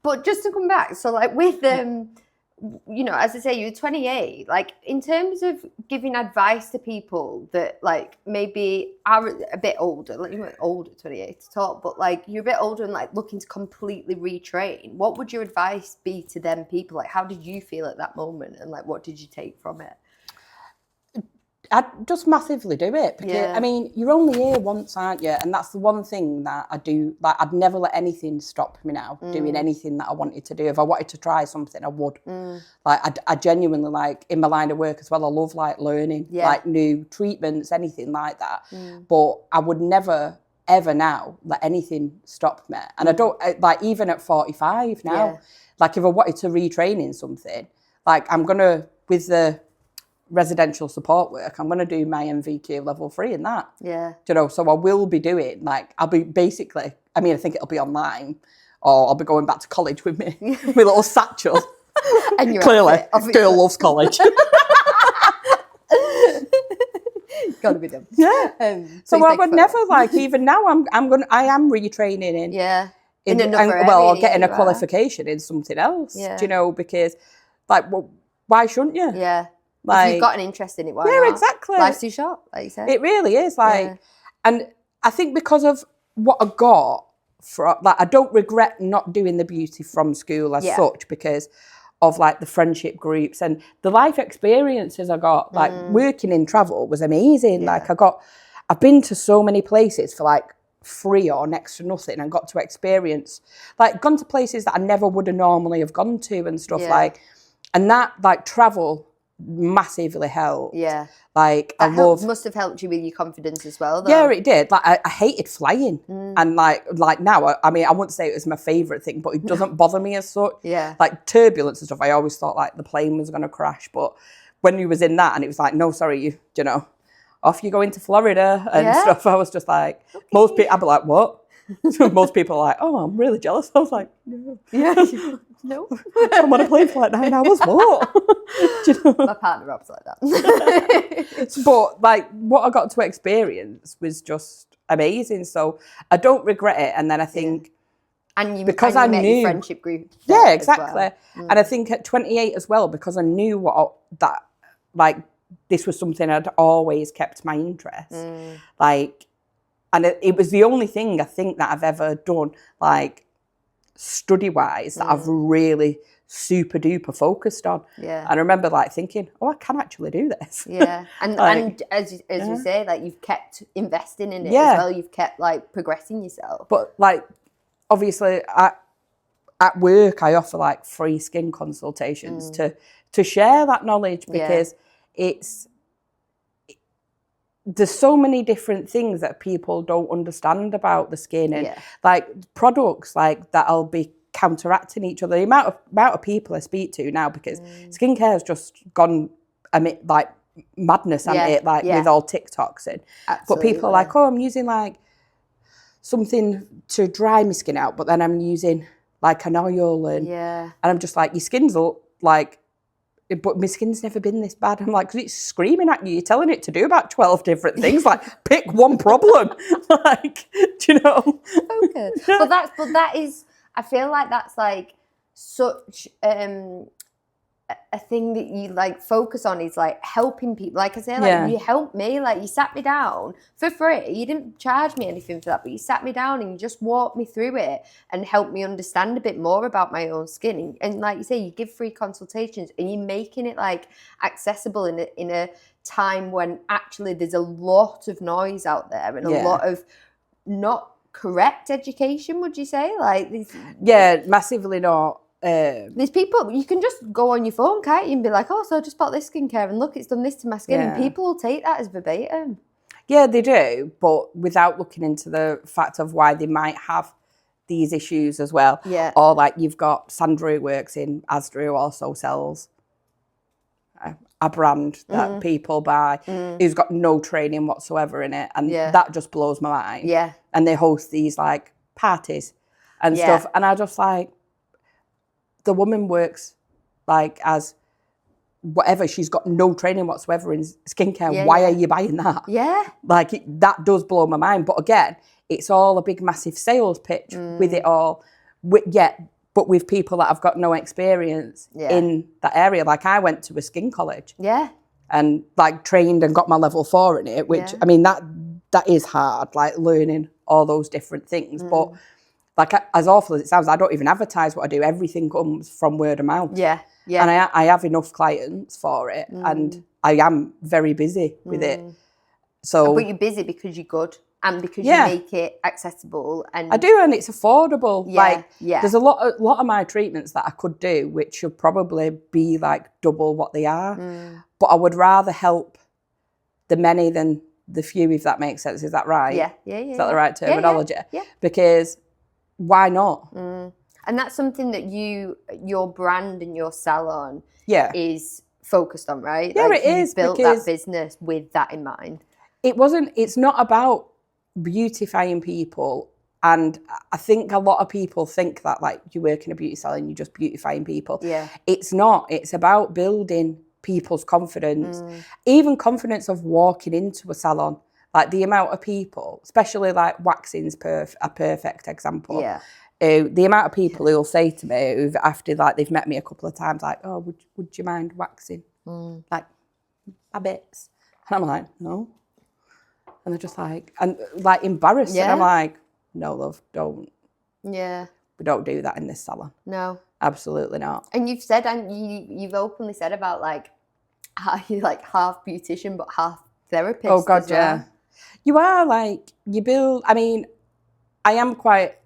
But just to come back, so like with you know, as I say, you're 28, like in terms of giving advice to people that like maybe are a bit older, like you weren't old at 28 to talk, but like you're a bit older and like looking to completely retrain, what would your advice be to them people? Like, how did you feel at that moment and like what did you take from it? I'd just massively do it because, I mean, you're only here once, aren't you? And that's the one thing that I do. Like, I'd never let anything stop me now doing anything that I wanted to do. If I wanted to try something, I would. Like, I genuinely, like, in my line of work as well, I love, like, learning, like, new treatments, anything like that. But I would never, ever now let anything stop me. And I don't, like, even at 45 now, like, if I wanted to retrain in something, like, I'm going to, with the residential support work, I'm going to do my MVQ level 3 in that. You know, so I will be doing, like, I'll be basically, I mean, I think it'll be online, or I'll be going back to college with me, my little satchel. And you're clearly, girl loves college. Gotta be done. So I would never, like, even now I am retraining in. In another area, well, getting a qualification in something else. Do you know, because, like, well, why shouldn't you? Like, if you've got an interest in it, why not? Yeah, exactly. Life's too short, like you said. It really is, like, and I think because of what I got, like, I don't regret not doing the beauty from school as such, because of, like, the friendship groups and the life experiences I got. Like, working in travel was amazing. Like, I've been to so many places for, like, free or next to nothing and got to experience, like, gone to places that I never would have normally have gone to and stuff, like, and that, like, travel massively helped. Like, that must have helped you with your confidence as well, though. Yeah, it did. Like, I hated flying, and like now, I mean, I wouldn't say it was my favourite thing, but it doesn't bother me as such. Like, turbulence and stuff, I always thought like the plane was going to crash, but when you was in that and it was like, no, sorry, you know, off you go into Florida and stuff, I was just like, most people, I'd be like, what? Most people are like, oh, I'm really jealous. I was like, no. No. I'm on a plane for like 9 hours. What? Do you know? My partner Rob's like that. But, like, what I got to experience was just amazing. So I don't regret it. And then I think, and you, because and you I met knew, your friendship group. Yeah, exactly. Well. And I think at 28 as well, because I knew that like, this was something I'd always kept my interest. Like, and it was the only thing I think that I've ever done, like, study-wise, that I've really super duper focused on. And I remember, like, thinking, oh, I can actually do this. And like, and as you say, like, you've kept investing in it as well. You've kept, like, progressing yourself. But, like, obviously, at work, I offer, like, free skin consultations to share that knowledge, because there's so many different things that people don't understand about the skin, and like products like that'll be counteracting each other. The amount of people I speak to now, because skincare has just gone like madness, and it like with all TikToks in. But people are like, oh, I'm using like something to dry my skin out, but then I'm using like an oil, and I'm just like, your skin's like, but my skin's never been this bad. I'm like, because it's screaming at you. You're telling it to do about 12 different things. Like, pick one problem. Like, do you know? Focus. But that is, I feel like that's like such a thing that you like focus on, is like helping people. Like I say, like you helped me, like you sat me down for free. You didn't charge me anything for that, but you sat me down and you just walked me through it and helped me understand a bit more about my own skin. And like you say, you give free consultations and you're making it like accessible in a time when actually there's a lot of noise out there and a lot of not correct education, would you say? Like these, massively not. There's people, you can just go on your phone, can't you, and be like, oh, so I just bought this skincare and look, it's done this to my skin, and people will take that as verbatim. Yeah, they do, but without looking into the fact of why they might have these issues as well. Or like, you've got Sandra, who works in Asda, who also sells a brand that people buy, who's got no training whatsoever in it, and that just blows my mind. And they host these like parties and stuff, and I just like, the woman works like as whatever, she's got no training whatsoever in skincare. Why are you buying that? Like, that does blow my mind. But again, it's all a big massive sales pitch with it all. But but with people that have got no experience in that area. Like I went to a skin college. Yeah. And like trained and got my level 4 in it, which I mean that is hard, like learning all those different things. But like as awful as it sounds, I don't even advertise what I do. Everything comes from word of mouth. Yeah, yeah. And I have enough clients for it, and I am very busy with it. So, but you're busy because you're good and because you make it accessible. And I do, and it's affordable. Yeah, There's a lot of my treatments that I could do, which should probably be like double what they are. But I would rather help the many than the few, if that makes sense. Is that right? Yeah. Is that the right terminology? Yeah. Because why not? And that's something that your brand and your salon is focused on, right? Yeah, it is. You built that business with that in mind. It's not about beautifying people. And I think a lot of people think that like you work in a beauty salon, you're just beautifying people. Yeah. It's not. It's about building people's confidence, even confidence of walking into a salon. Like the amount of people, especially like waxing's a perfect example. Yeah. The amount of people who'll say to me after like they've met me a couple of times, like, oh, would you mind waxing like my bits? And I'm like, no. And they're just like, and like embarrassed. And I'm like, no, love, don't. Yeah. We don't do that in this salon. No. Absolutely not. And you've said, and you've openly said about like how you're like half beautician but half therapist. Oh God, as well. You are like, you build, I mean, I am quite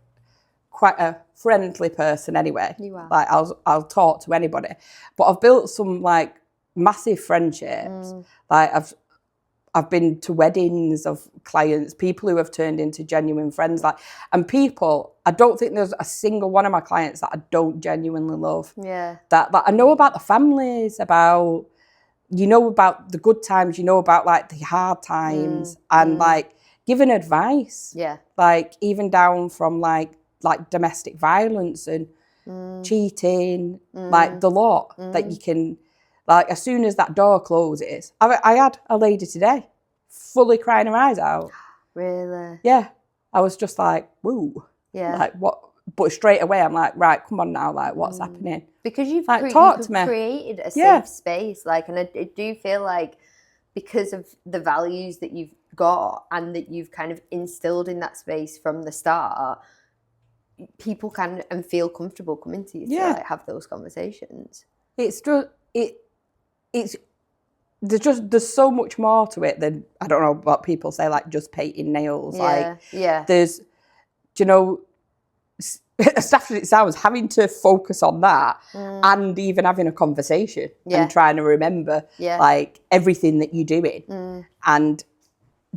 a friendly person anyway. You are. Like I'll talk to anybody. But I've built some like massive friendships. Like I've been to weddings of clients, people who have turned into genuine friends. Like, and people, I don't think there's a single one of my clients that I don't genuinely love. Yeah. That I know about the families, about, you know, about the good times, you know, about like the hard times and like giving advice. Yeah. Like even down from like domestic violence and cheating, like the lot that you can. Like, as soon as that door closes, I had a lady today fully crying her eyes out. Really? Yeah. I was just like, woo. Yeah. Like, what? But straight away, I'm like, right, come on now. Like, what's happening? Because you've like, talk to me. created a safe space. Like, and I do feel like because of the values that you've got and that you've kind of instilled in that space from the start, people can and feel comfortable coming to you to like, have those conversations. It's just, there's so much more to it than, I don't know what people say, like just painting nails. There's, you know, as daft as it sounds, having to focus on that and even having a conversation and trying to remember like everything that you're doing and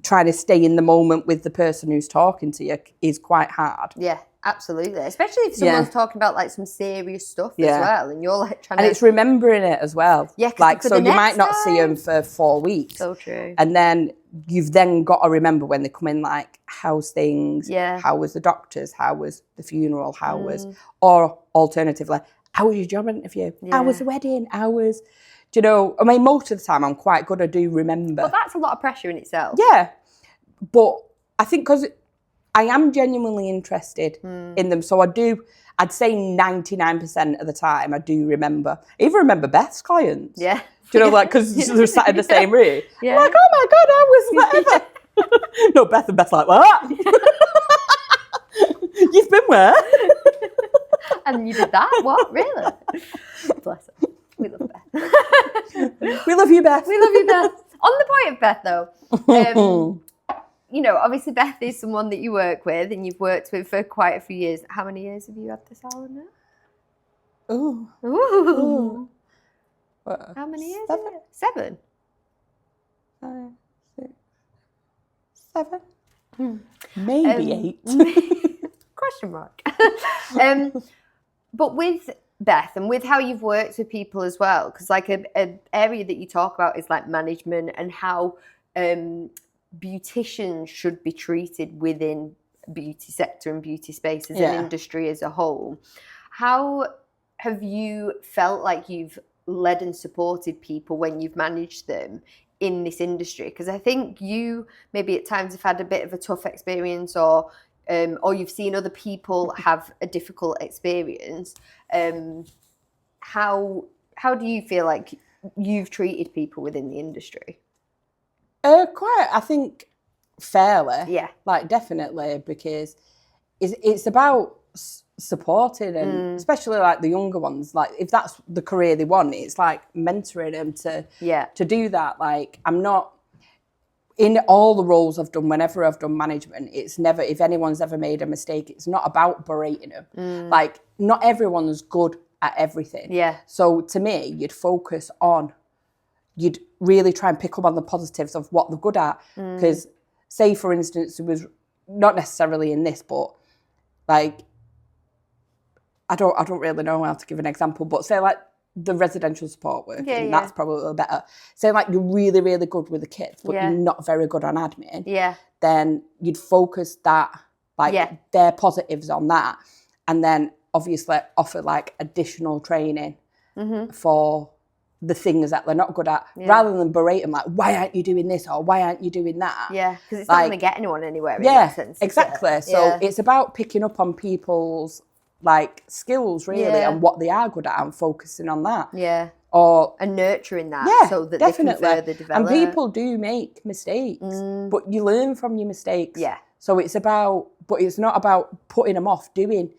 trying to stay in the moment with the person who's talking to you is quite hard. Yeah. Absolutely, especially if someone's talking about like some serious stuff as well, and you're like trying and it's remembering it as well. Yeah, like so you might not see them for 4 weeks. So true. And then you've then got to remember when they come in, like how's things? Yeah. How was the doctors? How was the funeral? How was, or alternatively, how was your job interview? How was the wedding? How was, do you know? I mean, most of the time I'm quite good. I do remember. But that's a lot of pressure in itself. Yeah, but I think because I am genuinely interested in them. So I'd say 99% of the time I do remember. I even remember Beth's clients. Yeah. Do you know, like, because they're sat in the same room. Yeah. I'm like, oh my God, I was whatever. No, Beth and Beth's like, what? You've been where? And you did that? What? Really? Bless her. We love Beth. We love you, Beth. We love you, Beth. On the point of Beth, though, you know, obviously Beth is someone that you work with and you've worked with for quite a few years. How many years have you had the salon now? Ooh. How many years? 7? 5, 6, 7. Maybe 8. Question mark. But with Beth and with how you've worked with people as well, because like a area that you talk about is like management and how beauticians should be treated within beauty sector and beauty space as an industry as a whole. How have you felt like you've led and supported people when you've managed them in this industry? Because I think you maybe at times have had a bit of a tough experience, or or you've seen other people have a difficult experience, how do you feel like you've treated people within the industry? Quite, I think, fairly. Yeah. Like, definitely, because it's about supporting, and especially like the younger ones, like if that's the career they want, it's like mentoring them to do that. Like, I'm not, in all the roles I've done, whenever I've done management, it's never, if anyone's ever made a mistake, it's not about berating them. Like, not everyone's good at everything. Yeah. So to me, you'd really try and pick up on the positives of what they're good at. Because say, for instance, it was not necessarily in this, but like, I don't really know how to give an example, but say like the residential support work, that's probably better. Say like you're really, really good with the kids, but you're not very good on admin. Yeah. Then you'd focus that, like their positives on that, and then obviously offer like additional training for the things that they're not good at, rather than berate them like, why aren't you doing this or why aren't you doing that? Yeah, because it's not going to get anyone anywhere in that sense. Exactly. So it's about picking up on people's like skills really and what they are good at and focusing on that. Yeah. And nurturing that so that definitely. They can further develop. And people do make mistakes, but you learn from your mistakes. Yeah. So it's not about putting them off doing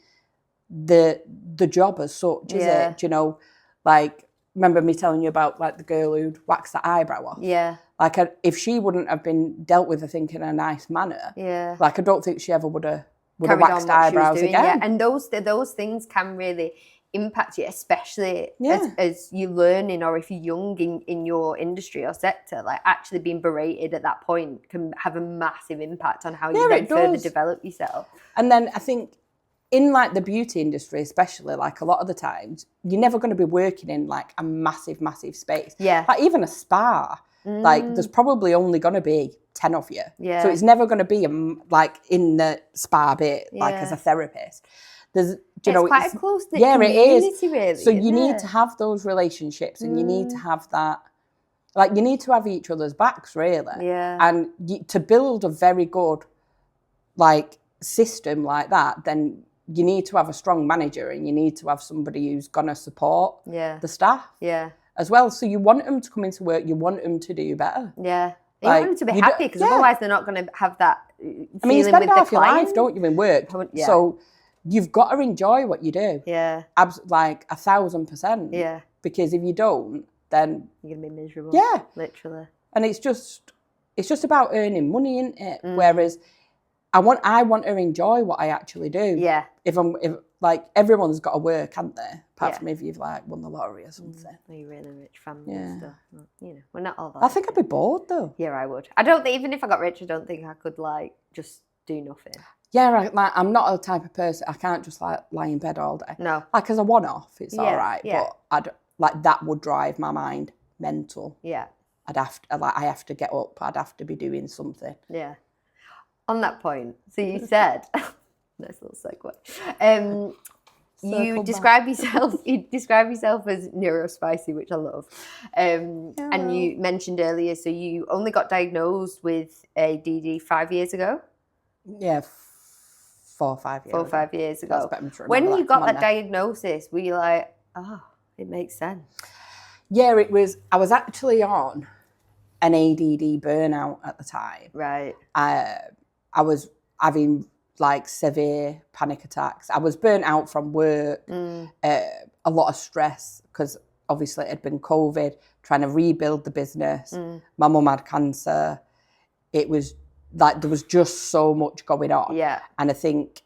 the job as such, is it? You know, like, remember me telling you about like the girl who'd waxed the eyebrow off? Yeah. Like, if she wouldn't have been dealt with, I think, in a nice manner, like, I don't think she ever would have waxed eyebrows again. Yeah. And those things can really impact you, especially as you're learning, or if you're young in your industry or sector. Like, actually being berated at that point can have a massive impact on how you then further develop yourself. And then I think in like the beauty industry, especially, like a lot of the times, you're never going to be working in like a massive, massive space. Yeah. Like even a spa, like there's probably only going to be 10 of you. Yeah. So it's never going to be like in the spa bit, like as a therapist. There's, it's quite a close-knit community, really. So you need to have those relationships, and you need to have that, like you need to have each other's backs, really. Yeah. And to build a very good like system like that, then you need to have a strong manager, and you need to have somebody who's going to support the staff as well. So you want them to come into work, you want them to do better. Yeah. You want them to be happy, because otherwise they're not going to have that feeling. I mean, you spend half your life, don't you, in work? Yeah. So you've got to enjoy what you do. Yeah. Like 1,000%. Yeah. Because if you don't, then you're going to be miserable. Yeah. Literally. And it's just about earning money, isn't it? Whereas I want to enjoy what I actually do. Yeah. If like, everyone's got to work, haven't they? Apart from if you've like won the lottery or something. Or you're really rich family and stuff. You know, we're not all that. I think I'd be bored though. Yeah, I would. I don't think, even if I got rich, I don't think I could like just do nothing. Yeah, like I'm not the type of person, I can't just like lie in bed all day. No. Like as a one-off, it's all right. Yeah. But like that would drive my mind mental. Yeah. I have to get up. I'd have to be doing something. Yeah. On that point, so you said, nice little segue. You describe yourself as neuro-spicy, which I love. And you mentioned earlier, so you only got diagnosed with ADD 5 years ago? Yeah, 4 or 5 years. 4 or 5 years ago. When you got that diagnosis, were you like, oh, it makes sense? Yeah, it was. I was actually on an ADD burnout at the time. Right. I was having like severe panic attacks. I was burnt out from work, a lot of stress, because obviously it had been COVID, trying to rebuild the business. My mum had cancer. It was like, there was just so much going on. Yeah. And I think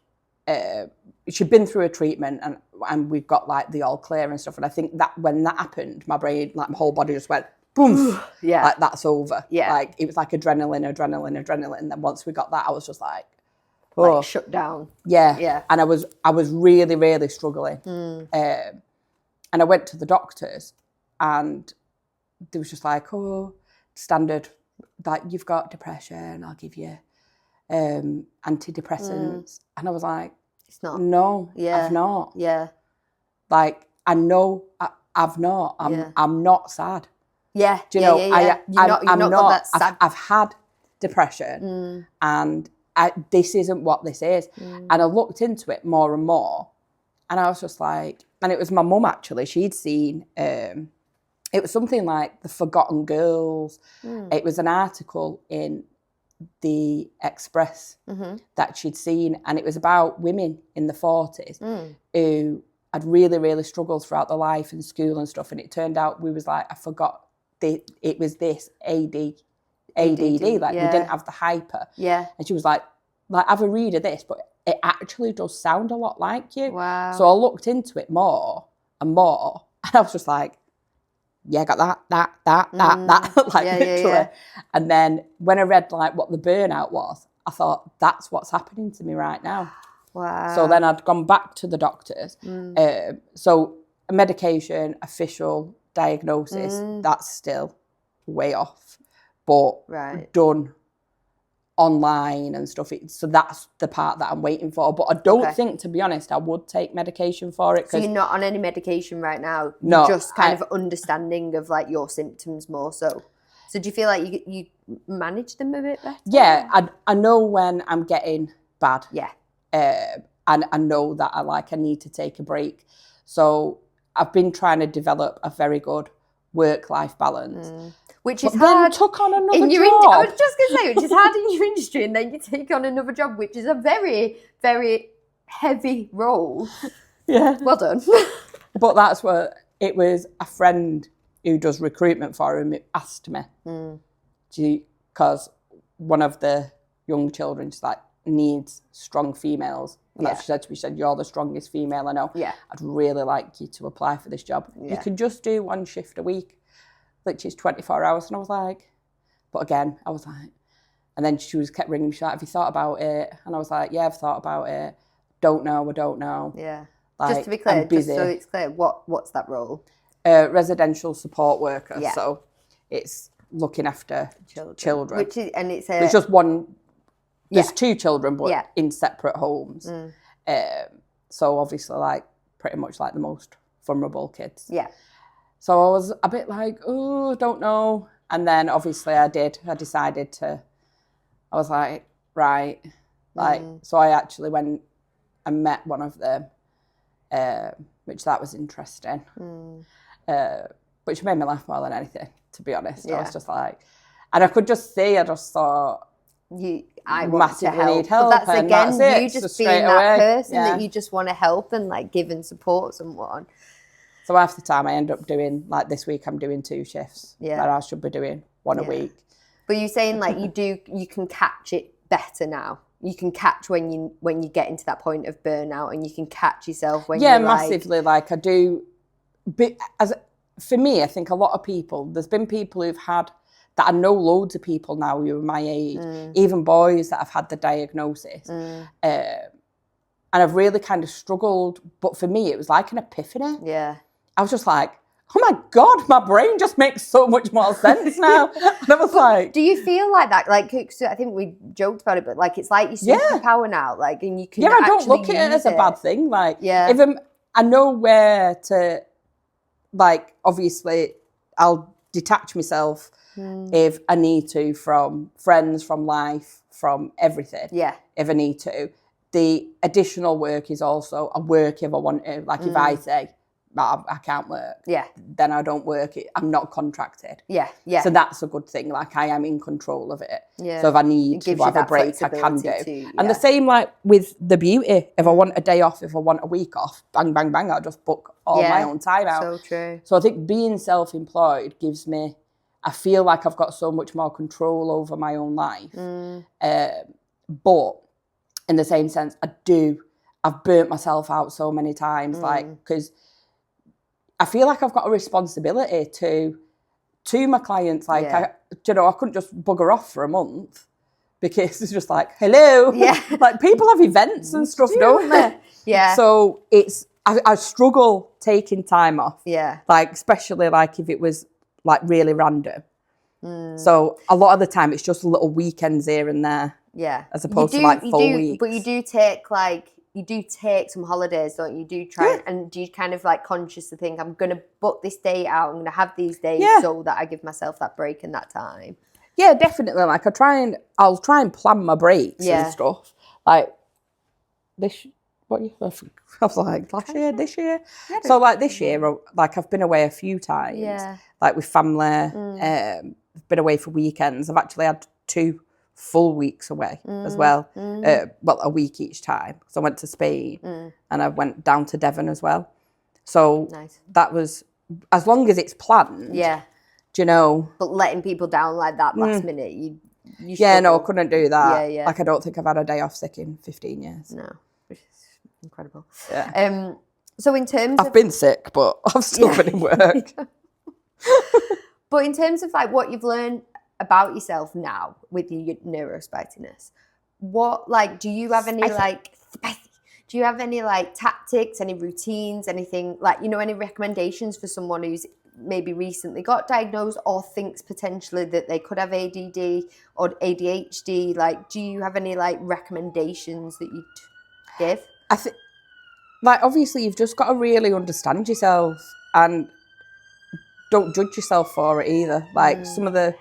she'd been through a treatment, and we've got like the all clear and stuff. And I think that when that happened, my brain, like my whole body just went, boom. Yeah. Like, that's over. Yeah. Like, it was like adrenaline. And then once we got that, I was just like, oh. Like shut down. Yeah. Yeah. And I was really, really struggling. And I went to the doctors, and they was just like, oh, standard, like, you've got depression, I'll give you antidepressants. And I was like, it's not. No, I've not. Yeah. Like, I know I've not. I'm not sad. Yeah. Do you know, I'm not. I've had depression, and this isn't what this is. And I looked into it more and more, and I was just like, and it was my mum actually, she'd seen, it was something like The Forgotten Girls. It was an article in the Express that she'd seen, and it was about women in the 40s who had really, really struggled throughout their life in school and stuff, and it turned out we was like, I forgot it was this ADD, like we didn't have the hyper. Yeah. And she was like have a read of this, but it actually does sound a lot like you. Wow. So I looked into it more and more, and I was just like, yeah, I got that, like literally. Yeah. And then when I read like what the burnout was, I thought, that's what's happening to me right now. Wow. So then I'd gone back to the doctors. So a medication, official diagnosis, that's still way off, but done online and stuff. So that's the part that I'm waiting for. But I don't think, to be honest, I would take medication for it. So you're not on any medication right now? No. You're just kind of understanding of like your symptoms more so. So do you feel like you manage them a bit better? Yeah, I know when I'm getting bad. Yeah. And I know that I need to take a break. So I've been trying to develop a very good work-life balance. Which is but hard. Then took on another in your job. I was just going to say, which is hard in your industry, and then you take on another job, which is a very, very heavy role. Yeah. Well done. But that's what it was. A friend who does recruitment for him asked me, because one of the young children just needs strong females. And that's what she said to me. She said, you're the strongest female I know. Yeah. I'd really like you to apply for this job. Yeah. You can just do one shift a week, which is 24 hours. And I was like, but again, I was like, and then she kept ringing me. She's like, have you thought about it? And I was like, yeah, I've thought about it. I don't know. Yeah. Like, just to be clear, I'm busy. just so it's clear, what's that role? Residential support worker. Yeah. So it's looking after children. Which is, and it's There's just one. There's two children, but in separate homes. So obviously, pretty much the most vulnerable kids. Yeah. So I was a bit like, oh, don't know. And then obviously I decided to, I was like, right. So I actually went and met one of them, which that was interesting. Which made me laugh more than anything, to be honest. Yeah. I was just like, and I could just see, I just thought, I want to help. Need help. But that's and again, that's you it. just So being that away. person that you just want to help and give and support someone. So half the time I end up doing, this week I'm doing 2 shifts. Yeah. But I should be doing 1 a week. But you're saying you can catch it better now. You can catch when you get into that point of burnout, and you can catch yourself when you're massively. I do. But for me, I think a lot of people, there's been people who've had, that I know loads of people now who are my age, even boys that have had the diagnosis. And I've really kind of struggled. But for me, it was like an epiphany. Yeah. I was just like, oh my God, my brain just makes so much more sense now. And I was like... Do you feel like that? I think we joked about it, but it's like your superpower now. And you can I don't look at it as a bad thing. If I know where to, obviously, I'll detach myself if I need to from friends, from life, from everything. Yeah. If I need to. The additional work is also a work if I want to. If I say, I can't work, then I don't work. I'm not contracted. Yeah. So that's a good thing. I am in control of it. Yeah. So if I need to have a break, I can do. And the same with the beauty. If I want a day off, if I want a week off, bang, bang, bang, I'll just book all my own time out. So true. So I think being self-employed gives me, I feel like I've got so much more control over my own life. But in the same sense, I've burnt myself out so many times, because I feel like I've got a responsibility to my clients. I couldn't just bugger off for a month, because it's just hello. Yeah. People have events and stuff, don't they? Yeah. So I struggle taking time off. Yeah. Especially if it was really random. So a lot of the time it's just little weekends here and there. Yeah. As opposed to full weeks. But you do take you do take some holidays, don't you? Do try and do you kind of consciously think, I'm going to book this day out, I'm going to have these days so that I give myself that break and that time? Yeah, definitely. Like I'll try and plan my breaks and stuff. Like this, I was like last year, this year. So like this year, like I've been away a few times, like with family. I've been away for weekends. I've actually had 2 full weeks away as well. Well, a week each time. So I went to Spain and I went down to Devon as well. So that was, as long as it's planned. Yeah. Do you know? But letting people down like that last minute, you no, I couldn't do that. Yeah. Like I don't think I've had a day off sick in 15 years. No, which is incredible. Yeah. So in terms I've been sick, but I've still been in work. But in terms of like what you've learned about yourself now with your neurospiciness, what like do you have any tactics, any routines, anything like, you know, any recommendations for someone who's maybe recently got diagnosed or thinks potentially that they could have ADD or ADHD? Like, do you have any like recommendations that you'd give? I think, like, obviously you've just got to really understand yourself and don't judge yourself for it either. Like some of the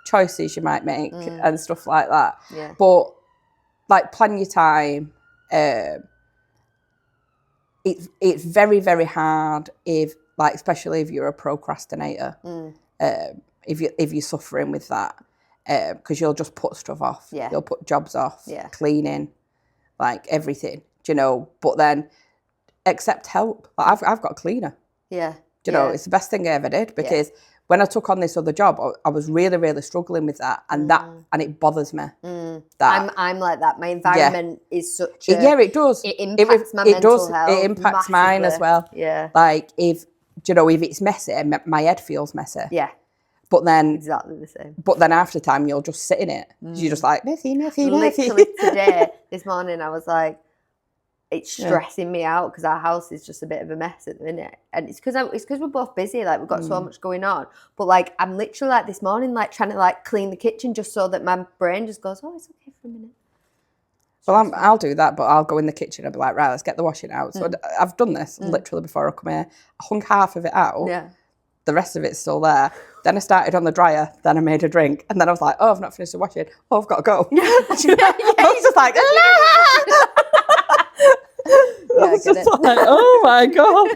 choices you might make and stuff like that. Yeah. But like plan your time. It's very, very hard if, like, especially if you're a procrastinator, if you're suffering with that, because you'll just put stuff off. Yeah. You'll put jobs off, cleaning, like everything, do you know? But then accept help. Like, I've got a cleaner. Yeah. Do you know, it's the best thing I ever did, because when I took on this other job, I was really, really struggling with that, and it bothers me. That I'm like that. My environment is such a... it does. It impacts my mental health. It impacts mine as well. Yeah. Like, if it's messy, my head feels messy. Yeah. But then... Exactly the same. But then after time, you'll just sit in it. You're just like, messy. Literally today, this morning, I was like, it's stressing me out because our house is just a bit of a mess at the minute, and it's because we're both busy. Like, we've got so much going on. But like, I'm literally like this morning, like trying to like clean the kitchen just so that my brain just goes, oh, it's okay for a minute. Well, I'll do that, but I'll go in the kitchen and be like, right, let's get the washing out. So I've done this literally before I come here. I hung half of it out. Yeah. The rest of it's still there. Then I started on the dryer. Then I made a drink, and then I was like, oh, I've not finished the washing. Oh, I've got to go. I was just like, I was just like, oh my God.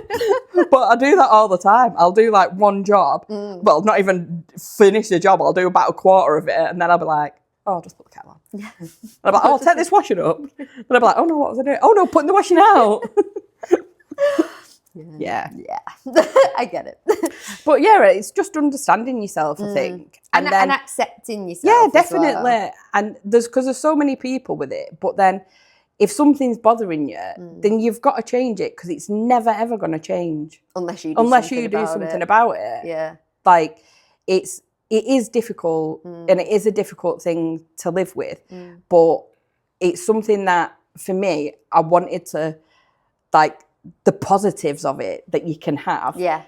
But I do that all the time. I'll do like one job. Well, not even finish the job. I'll do about a quarter of it. And then I'll be like, oh, I'll just put the kettle on. Yeah. And I'm like, oh, I'll take this washing up. And I'll be like, oh no, what was I doing? Oh no, putting the washing out. Yeah. I get it. But yeah, it's just understanding yourself, I think. And accepting yourself. Yeah, definitely. Well. And there's so many people with it. But then if something's bothering you, then you've got to change it, because it's never, ever going to change. Unless you do something about it. Yeah. Like, it is difficult, and it is a difficult thing to live with. But it's something that, for me, I wanted to, like, the positives of it that you can have. Yeah.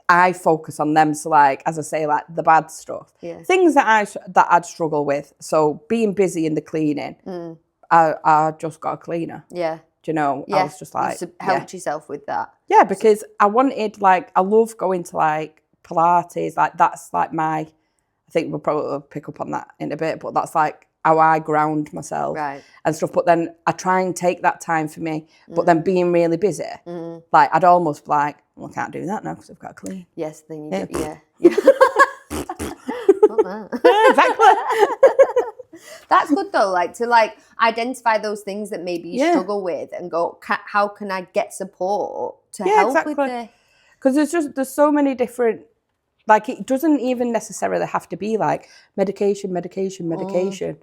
I focus on them. So, like, as I say, like the bad stuff. Yeah. Things that I'd struggle with. So being busy in the cleaning. I just got a cleaner. Yeah. Do you know? Yeah. I was just like... You helped yourself with that. Yeah, because I wanted, like... I love going to, like, Pilates. Like, that's, like, my... I think we'll probably pick up on that in a bit, but that's, like, how I ground myself and stuff. But then I try and take that time for me. But then being really busy, like, I'd almost be like, well, I can't do that now because I've got to clean. Yes, then you do. Yeah. Not that. Yeah, exactly. That's good though, like to like identify those things that maybe you struggle with and go, how can I get support to help with this? Because there's so many different, like, it doesn't even necessarily have to be like medication. Do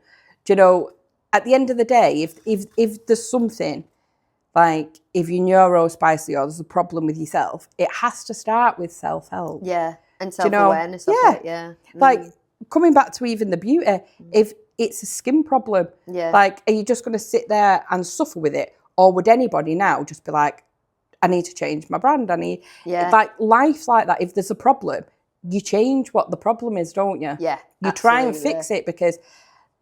you know, at the end of the day, if there's something, like if you're neuro-spicy or there's a problem with yourself, it has to start with self-help. Yeah, and self-awareness of it, yeah. Like, coming back to even the beauty, if it's a skin problem, like, are you just going to sit there and suffer with it? Or would anybody now just be like, I need to change my brand, like, life's like that. If there's a problem, you change what the problem is, don't you? Yeah, you try and fix it, because,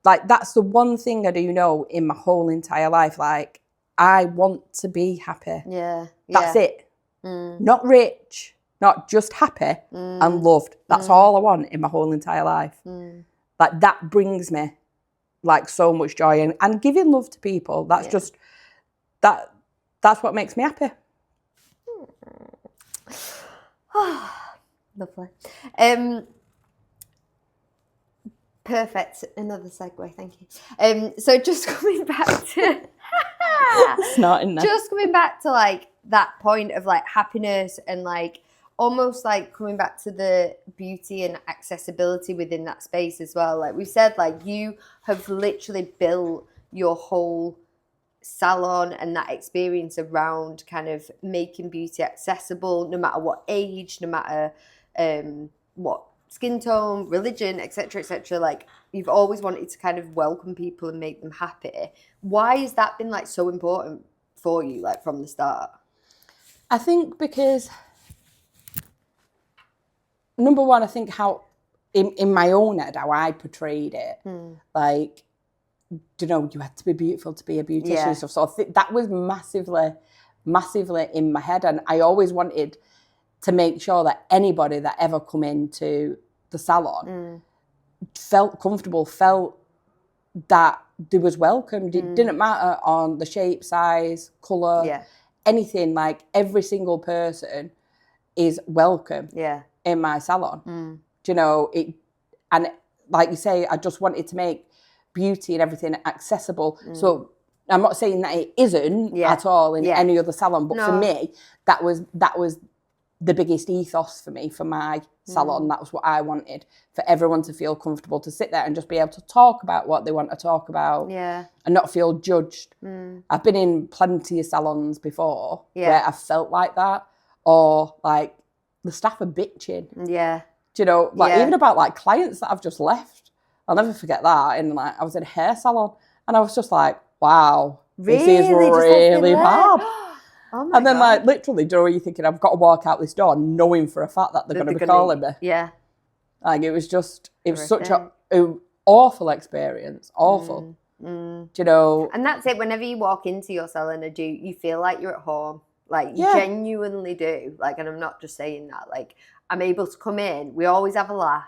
like, that's the one thing I do know in my whole entire life. Like, I want to be happy. Yeah. That's it. Not rich, not just happy and loved. That's all I want in my whole entire life. Like, that brings me, like, so much joy. And giving love to people, that's just, that's what makes me happy. Lovely. Perfect. Another segue, thank you. So just coming back to Snorting there. Just coming back to like that point of like happiness and like almost like coming back to the beauty and accessibility within that space as well. Like we said, like you have literally built your whole salon and that experience around kind of making beauty accessible, no matter what age, no matter what skin tone, religion, etc., etc. Like you've always wanted to kind of welcome people and make them happy. Why has that been like so important for you, like from the start? I think because, number one, I think how in my own head how I portrayed it, like, you know, you had to be beautiful to be a beautician and stuff. So I think that was massively in my head, and I always wanted to make sure that anybody that ever come into the salon felt comfortable, felt that they was welcomed. It didn't matter on the shape, size, colour, anything. Like every single person is welcome in my salon. Do you know it? And like you say, I just wanted to make beauty and everything accessible. So I'm not saying that it isn't at all in any other salon, but for me, that was the biggest ethos for me, for my salon. That was what I wanted, for everyone to feel comfortable to sit there and just be able to talk about what they want to talk about and not feel judged. I've been in plenty of salons before where I felt like that, or like the staff are bitching. Do you know, like even about like clients that I've just left. I'll never forget that. And like I was in a hair salon and I was just like, wow, this is really bad. Oh my and then God. like literally, do you know, you're thinking I've got to walk out this door knowing for a fact that they're going to be calling me. Like it was such an awful experience. Awful. Do you know? And that's it. Whenever you walk into your salon, you feel like you're at home. Like you genuinely do. Like, and I'm not just saying that. Like I'm able to come in. We always have a laugh.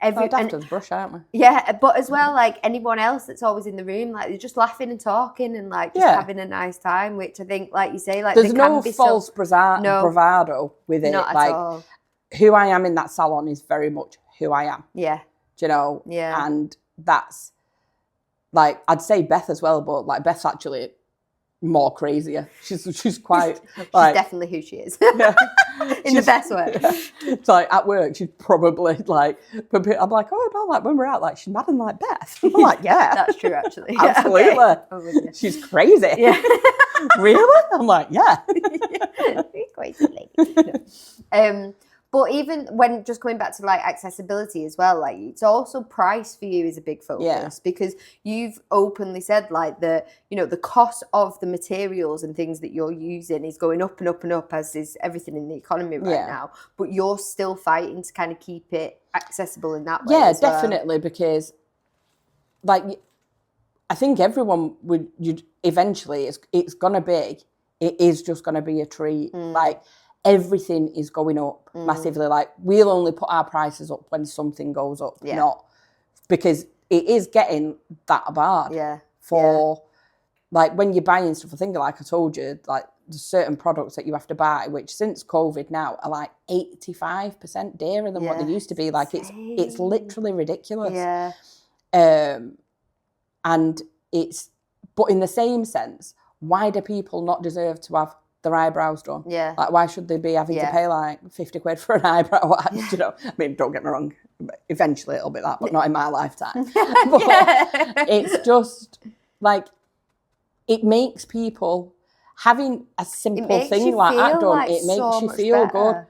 After's brush, aren't we? Yeah, but as well, like anyone else that's always in the room, like they're just laughing and talking and like just having a nice time. Which I think, like you say, like there's no false bravado with it. Not like at all. Who I am in that salon is very much who I am. Yeah. Do you know? Yeah. And that's like I'd say Beth as well, but like Beth's actually more crazier. She's quite like, she's definitely who she is. In the best way. It's like at work she's probably like, I'm like, oh no, like when we're out, like she's mad and like Beth. I'm like, yeah. That's true actually. Absolutely. Okay. She's crazy. Yeah. Really? I'm like, yeah. Crazy lady. No. But even when just coming back to like accessibility as well, like it's also price for you is a big focus because you've openly said like the cost of the materials and things that you're using is going up and up and up, as is everything in the economy right now. But you're still fighting to kind of keep it accessible in that way. Yeah, as well. Definitely, because like I think everyone would eventually it is just gonna be a treat. Like everything is going up massively. Like we'll only put our prices up when something goes up, not because it is getting that bad. Like when you're buying stuff, I think like I told you, like there's certain products that you have to buy, which since COVID now are like 85% dearer than what they used to be. Like it's literally ridiculous. And but in the same sense, why do people not deserve to have their eyebrows done? Like why should they be having to pay like 50 quid for an eyebrow wax? You know, I mean, don't get me wrong, eventually it'll be that, but not in my lifetime. But it's just like it makes people having a simple thing like that done, it makes you feel good.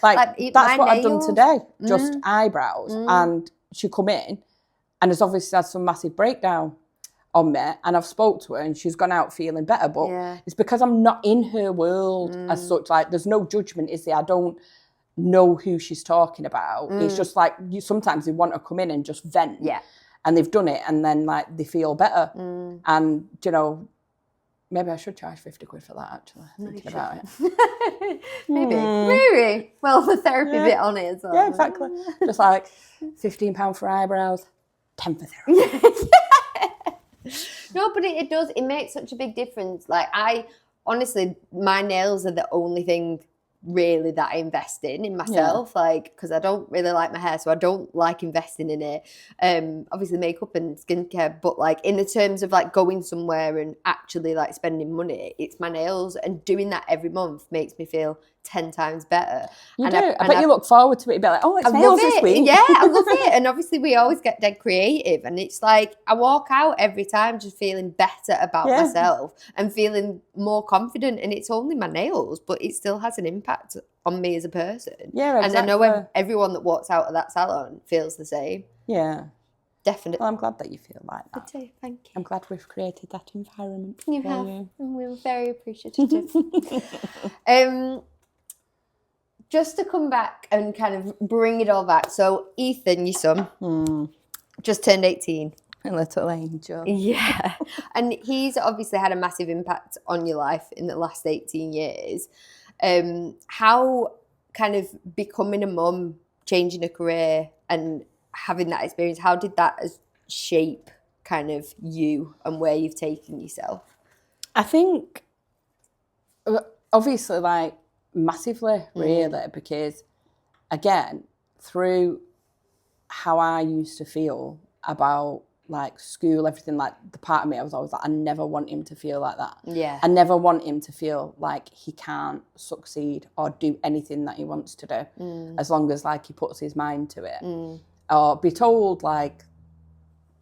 Like that's what I've done today, just eyebrows. And she come in and has obviously had some massive breakdown on me, and I've spoke to her and she's gone out feeling better, but it's because I'm not in her world as such. Like there's no judgment, is there? I don't know who she's talking about. It's just like sometimes they want to come in and just vent, and they've done it and then like they feel better. And you know, maybe I should charge 50 quid for that actually, thinking about it. Maybe. Well, the therapy bit on it as well. Yeah, exactly. Just like £15 for eyebrows. 10 for therapy. No, but it does. It makes such a big difference. Like, honestly, my nails are the only thing really that I invest in myself, like, because I don't really like my hair, so I don't like investing in it. Obviously makeup and skincare, but like in the terms of like going somewhere and actually like spending money, it's my nails, and doing that every month makes me feel 10 times better. You do. I bet you look forward to it. You'd be like, oh, it's nails this week. Yeah, I love it. And obviously we always get dead creative, and it's like I walk out every time just feeling better about myself and feeling more confident, and it's only my nails, but it still has an impact on me as a person. Yeah, exactly. And I know everyone that walks out of that salon feels the same. Yeah. Definitely. Well, I'm glad that you feel like that. I do, thank you. I'm glad we've created that environment. You have, and we're very appreciative. Just to come back and kind of bring it all back. So Ethan, your son, just turned 18. A little angel. Yeah. And he's obviously had a massive impact on your life in the last 18 years. How kind of becoming a mum, changing a career and having that experience, how did that shape kind of you and where you've taken yourself? I think, obviously, like, massively, really, because, again, through how I used to feel about, like, school, everything, like, the part of me, I was always like, I never want him to feel like that. Yeah. I never want him to feel like he can't succeed or do anything that he wants to do, as long as, like, he puts his mind to it. Or be told, like,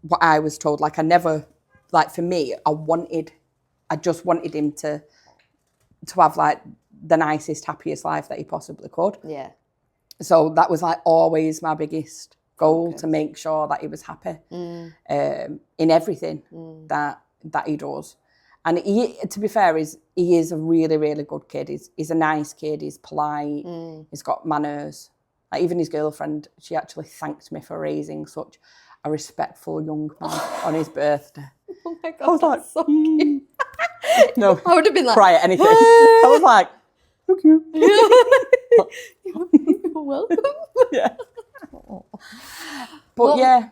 what I was told. Like, I never, like, for me, I just wanted him to have, like, the nicest, happiest life that he possibly could. Yeah. So that was, like, always my biggest goal, to make sure that he was happy in everything that he does. And he, to be fair, he is a really, really good kid. He's a nice kid. He's polite. He's got manners. Like, even his girlfriend, she actually thanked me for raising such a respectful young man on his birthday. Oh my God, I was like, so cute. No, I would have been like, cry at anything. I was like, thank you. You're welcome. Yeah. But yeah,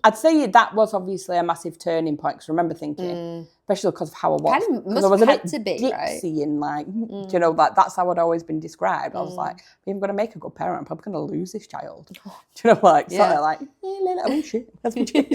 I'd say that was obviously a massive turning point, because I remember thinking, especially because of how I was, because I was a bit ditzy and like, you know, like that's how I'd always been described. I was like, if I'm going to make a good parent, I'm probably going to lose this child. Do you know, like, sort of like, oh shit, that's my kid.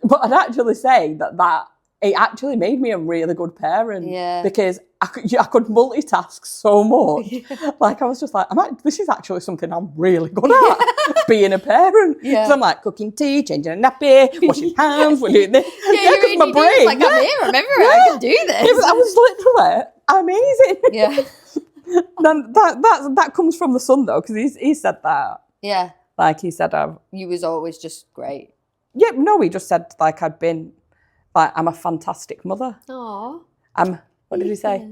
But I'd actually say that it actually made me a really good parent, because I could multitask so much. Like, I was just like, this is actually something I'm really good at, being a parent. Because I'm like cooking tea, changing a nappy, washing hands, we're doing this. Because my brain, like, I'm here, I'm everywhere, I can do this. I was literally amazing. Yeah. Then that comes from the son, though, because he said that. Yeah. Like, he said, you was always just great. Yeah, no, he just said, like, I'm a fantastic mother. Aww. What did he say?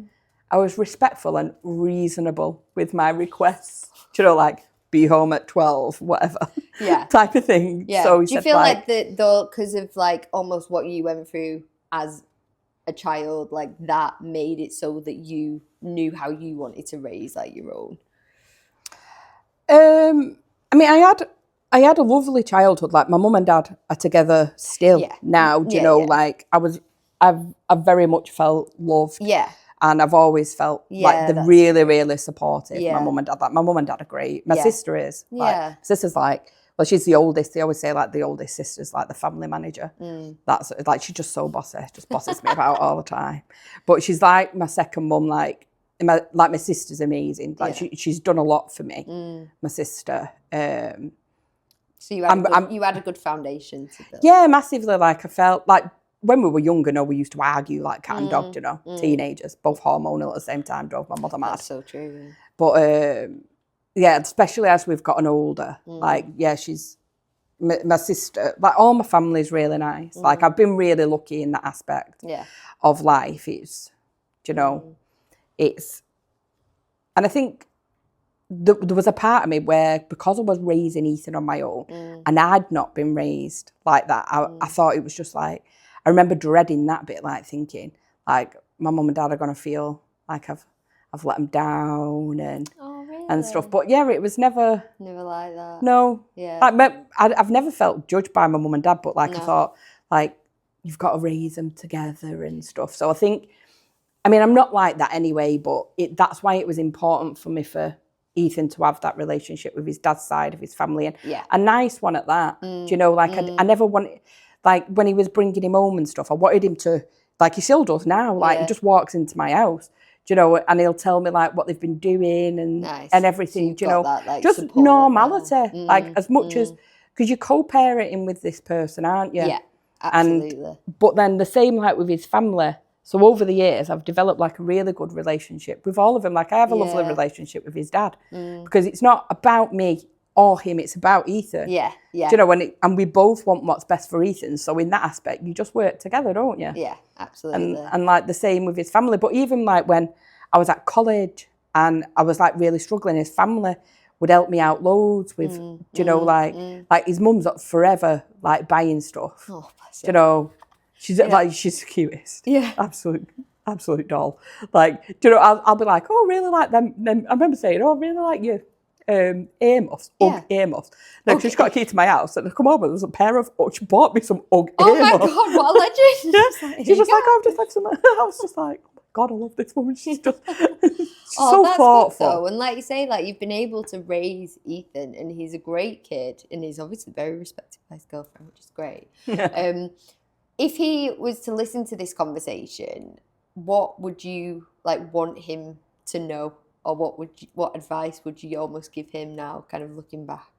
I was respectful and reasonable with my requests. Do you know, like, be home at 12, whatever. Yeah. Type of thing. Yeah. So do you feel like because of like almost what you went through as a child, like that made it so that you knew how you wanted to raise like your own? I mean, I had a lovely childhood. Like, my mum and dad are together still now. Do you know, like, I've very much felt loved. Yeah. And I've always felt like they're really, really supportive. My mum and dad. Like, my mum and dad are great. My sister is. Like, my sister's like, well, she's the oldest. They always say, like, the oldest sister's like the family manager. That's like, she's just so bossy. Just bosses me about all the time. But she's like my second mum. Like my sister's amazing. Like, she's done a lot for me. My sister. So you had a good foundation to build. Yeah, massively. Like, I felt like when we were younger, we used to argue like cat and dog, you know, teenagers, both hormonal at the same time, drove my mother mad. That's so true. Yeah. But especially as we've gotten older, like, she's my sister, like, all my family's really nice. Like, I've been really lucky in that aspect of life. It's, you know, and I think there was a part of me where, because I was raising Ethan on my own and I'd not been raised like that, I thought it was just like, I remember dreading that bit, like thinking, like, my mum and dad are going to feel like I've I've let them down and really? stuff. But yeah, it was never like that. No. Yeah. Like, I've never felt judged by my mum and dad, but like No. I thought, like, you've got to raise them together and stuff. So I think, I mean, I'm not like that anyway, but that's why it was important for me for Ethan to have that relationship with his dad's side of his family, and a nice one at that. Do you know, like I never wanted, like when he was bringing him home and stuff, I wanted him to, like he still does now, like he just walks into my house, do you know, and he'll tell me like what they've been doing and everything, do you know, that, like, just support, normality, like as much as, because you're co-parenting with this person, aren't you? Yeah, absolutely. And, but then the same like with his family. So over the years, I've developed like a really good relationship with all of them. Like I have a lovely relationship with his dad because it's not about me or him, it's about Ethan. Yeah. Do you know, and we both want what's best for Ethan. So in that aspect, you just work together, don't you? Yeah, absolutely. And like the same with his family. But even like when I was at college and I was like really struggling, his family would help me out loads with, do you know, like his mum's forever like buying stuff. Oh, bless you. Do you know? She's like, she's the cutest. Yeah. Absolute doll. Like, do you know, I'll be like, oh, really like them. Then I remember saying, oh, really like you. Earmuffs, Ugg earmuffs. No, she's got a key to my house and I come over, there's a pair of, she bought me some Ugg earmuffs. Oh my God, what a legend. Yeah. She's just like, oh, I've just had some. I was just like, oh my God, I love this woman. She's just she's so that's thoughtful. Good though. And like you say, like you've been able to raise Ethan and he's a great kid and he's obviously very respected by his girlfriend, which is great. Yeah. If he was to listen to this conversation, what would you like want him to know, or what advice would you almost give him now, kind of looking back?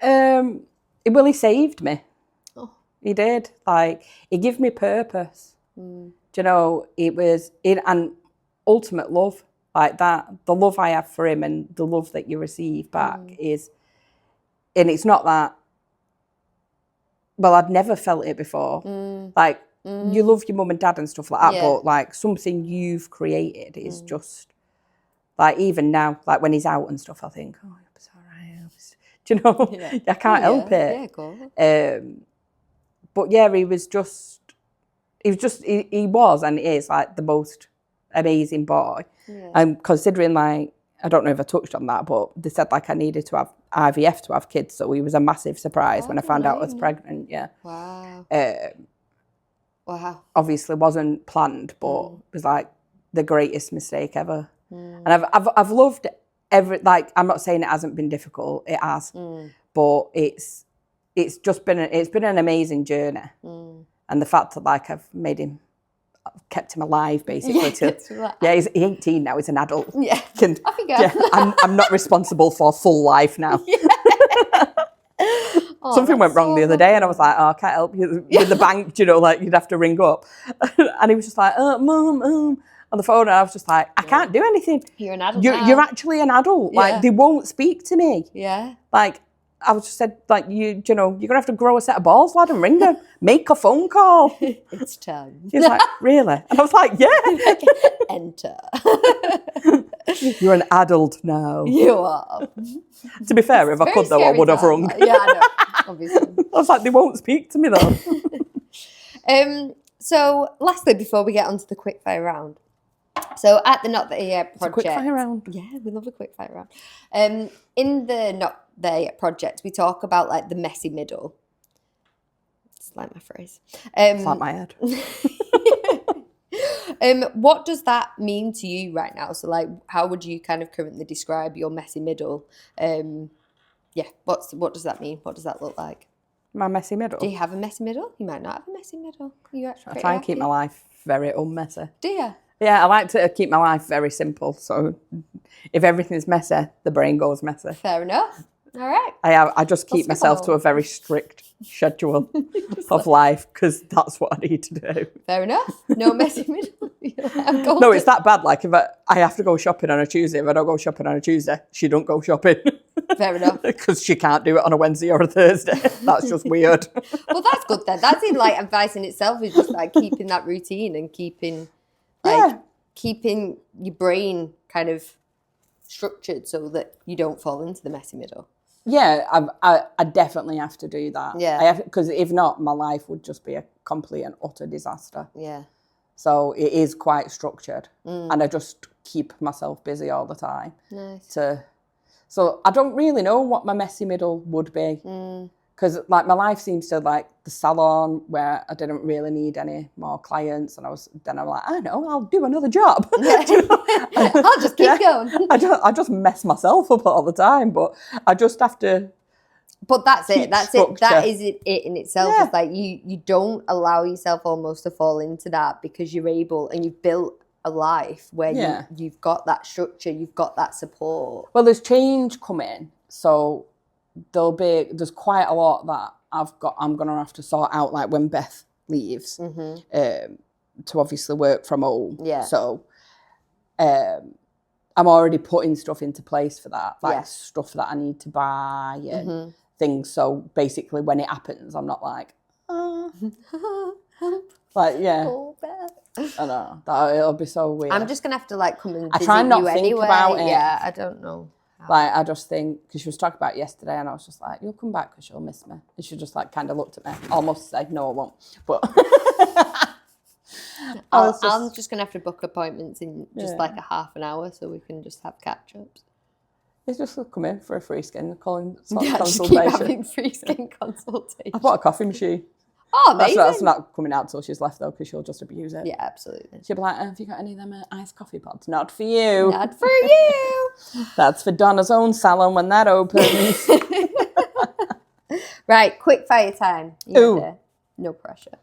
Well, he saved me. Oh. He did. Like he gave me purpose. Do you know? It was and ultimate love, like that. The love I have for him and the love that you receive back is, and it's not that. Well, I'd never felt it before. Like, you love your mum and dad and stuff like that, but like something you've created is just, like even now, like when he's out and stuff, I think, oh, it's all right. Do you know? I can't help it. Yeah, cool. But yeah, he was and is like the most amazing boy. Yeah. And considering like, I don't know if I touched on that, but they said like I needed to have IVF to have kids, so he was a massive surprise when I found out I was pregnant. Yeah. Wow. Wow. Obviously wasn't planned, but it was like the greatest mistake ever. And I've loved like I'm not saying it hasn't been difficult, it has, but it's been an amazing journey. And the fact that like I've kept him alive basically. He's 18 now, he's an adult. Yeah. I'm not responsible for full life now. Something went wrong the other day and I was like, oh, I can't help you with the bank, you know, like you'd have to ring up. And he was just like, Mum, on the phone, and I was just like, I can't do anything. You're an adult You're actually an adult. Like, they won't speak to me. Yeah. Like, I was just said, like, you know, you're going to have to grow a set of balls, lad, and ring them. Make a phone call. It's time. He's like, really? And I was like, yeah. Enter. You're an adult now. You are. To be fair, if I could, though, I would have rung. Yeah, I know. Obviously. I was like, they won't speak to me, though. So, lastly, before we get onto the quickfire round, so at the Not There Yet project, quickfire round. Yeah, we love a quickfire round. In the Not There Yet project, we talk about like the messy middle. It's like my phrase. It's like my head. What does that mean to you right now? So, like, how would you kind of currently describe your messy middle? What does that mean? What does that look like? My messy middle? Do you have a messy middle? You might not have a messy middle. I try and keep my life very unmessy. Do you? Yeah, I like to keep my life very simple. So if everything's messy, the brain goes messy. Fair enough. All right. I just keep myself to a very strict schedule of life because that's what I need to do. Fair enough. No messy middle. No, it's that bad. Like if I have to go shopping on a Tuesday, if I don't go shopping on a Tuesday, she don't go shopping. Fair enough. Because she can't do it on a Wednesday or a Thursday. That's just weird. Well, that's good then. That's in like advice in itself, is just like keeping that routine and keeping your brain kind of structured so that you don't fall into the messy middle. Yeah, I definitely have to do that. Yeah. Because if not, my life would just be a complete and utter disaster. Yeah. So it is quite structured. And I just keep myself busy all the time. Nice. So I don't really know what my messy middle would be. Because like my life seems to like the salon where I didn't really need any more clients, and I'm like, I know, I'll do another job. Yeah. I'll just keep going. I just mess myself up all the time, but I just have to. But that's it. That's structure. It. That is it in itself. Yeah. It's like you don't allow yourself almost to fall into that because you're able and you've built a life where you've got that structure, you've got that support. Well, there's change coming, so. There's quite a lot that I'm gonna have to sort out, like when Beth leaves, to obviously work from home. Yeah. So I'm already putting stuff into place for that, like stuff that I need to buy and things. So basically when it happens, I'm not like, like, yeah. Oh, Beth. I know. It'll be so weird. I'm just gonna have to like come and visit I try not you think anyway. about it. Yeah, I don't know. Like, I just think, because she was talking about it yesterday, and I was just like, you'll come back because you'll miss me. And she just, like, kind of looked at me, almost said, no, I won't. But I'm just going to have to book appointments in just like a half an hour so we can just have catch-ups. It's just come in for a free skin consultation. Just keep having free skin consultation. I bought a coffee machine. Oh, amazing. That's not coming out till she's left, though, because she'll just abuse it. Yeah, absolutely. She'll be like, have you got any of them iced coffee pods? Not for you. Not for you. That's for Donna's own salon when that opens. Right, quick fire time. Ooh. No pressure.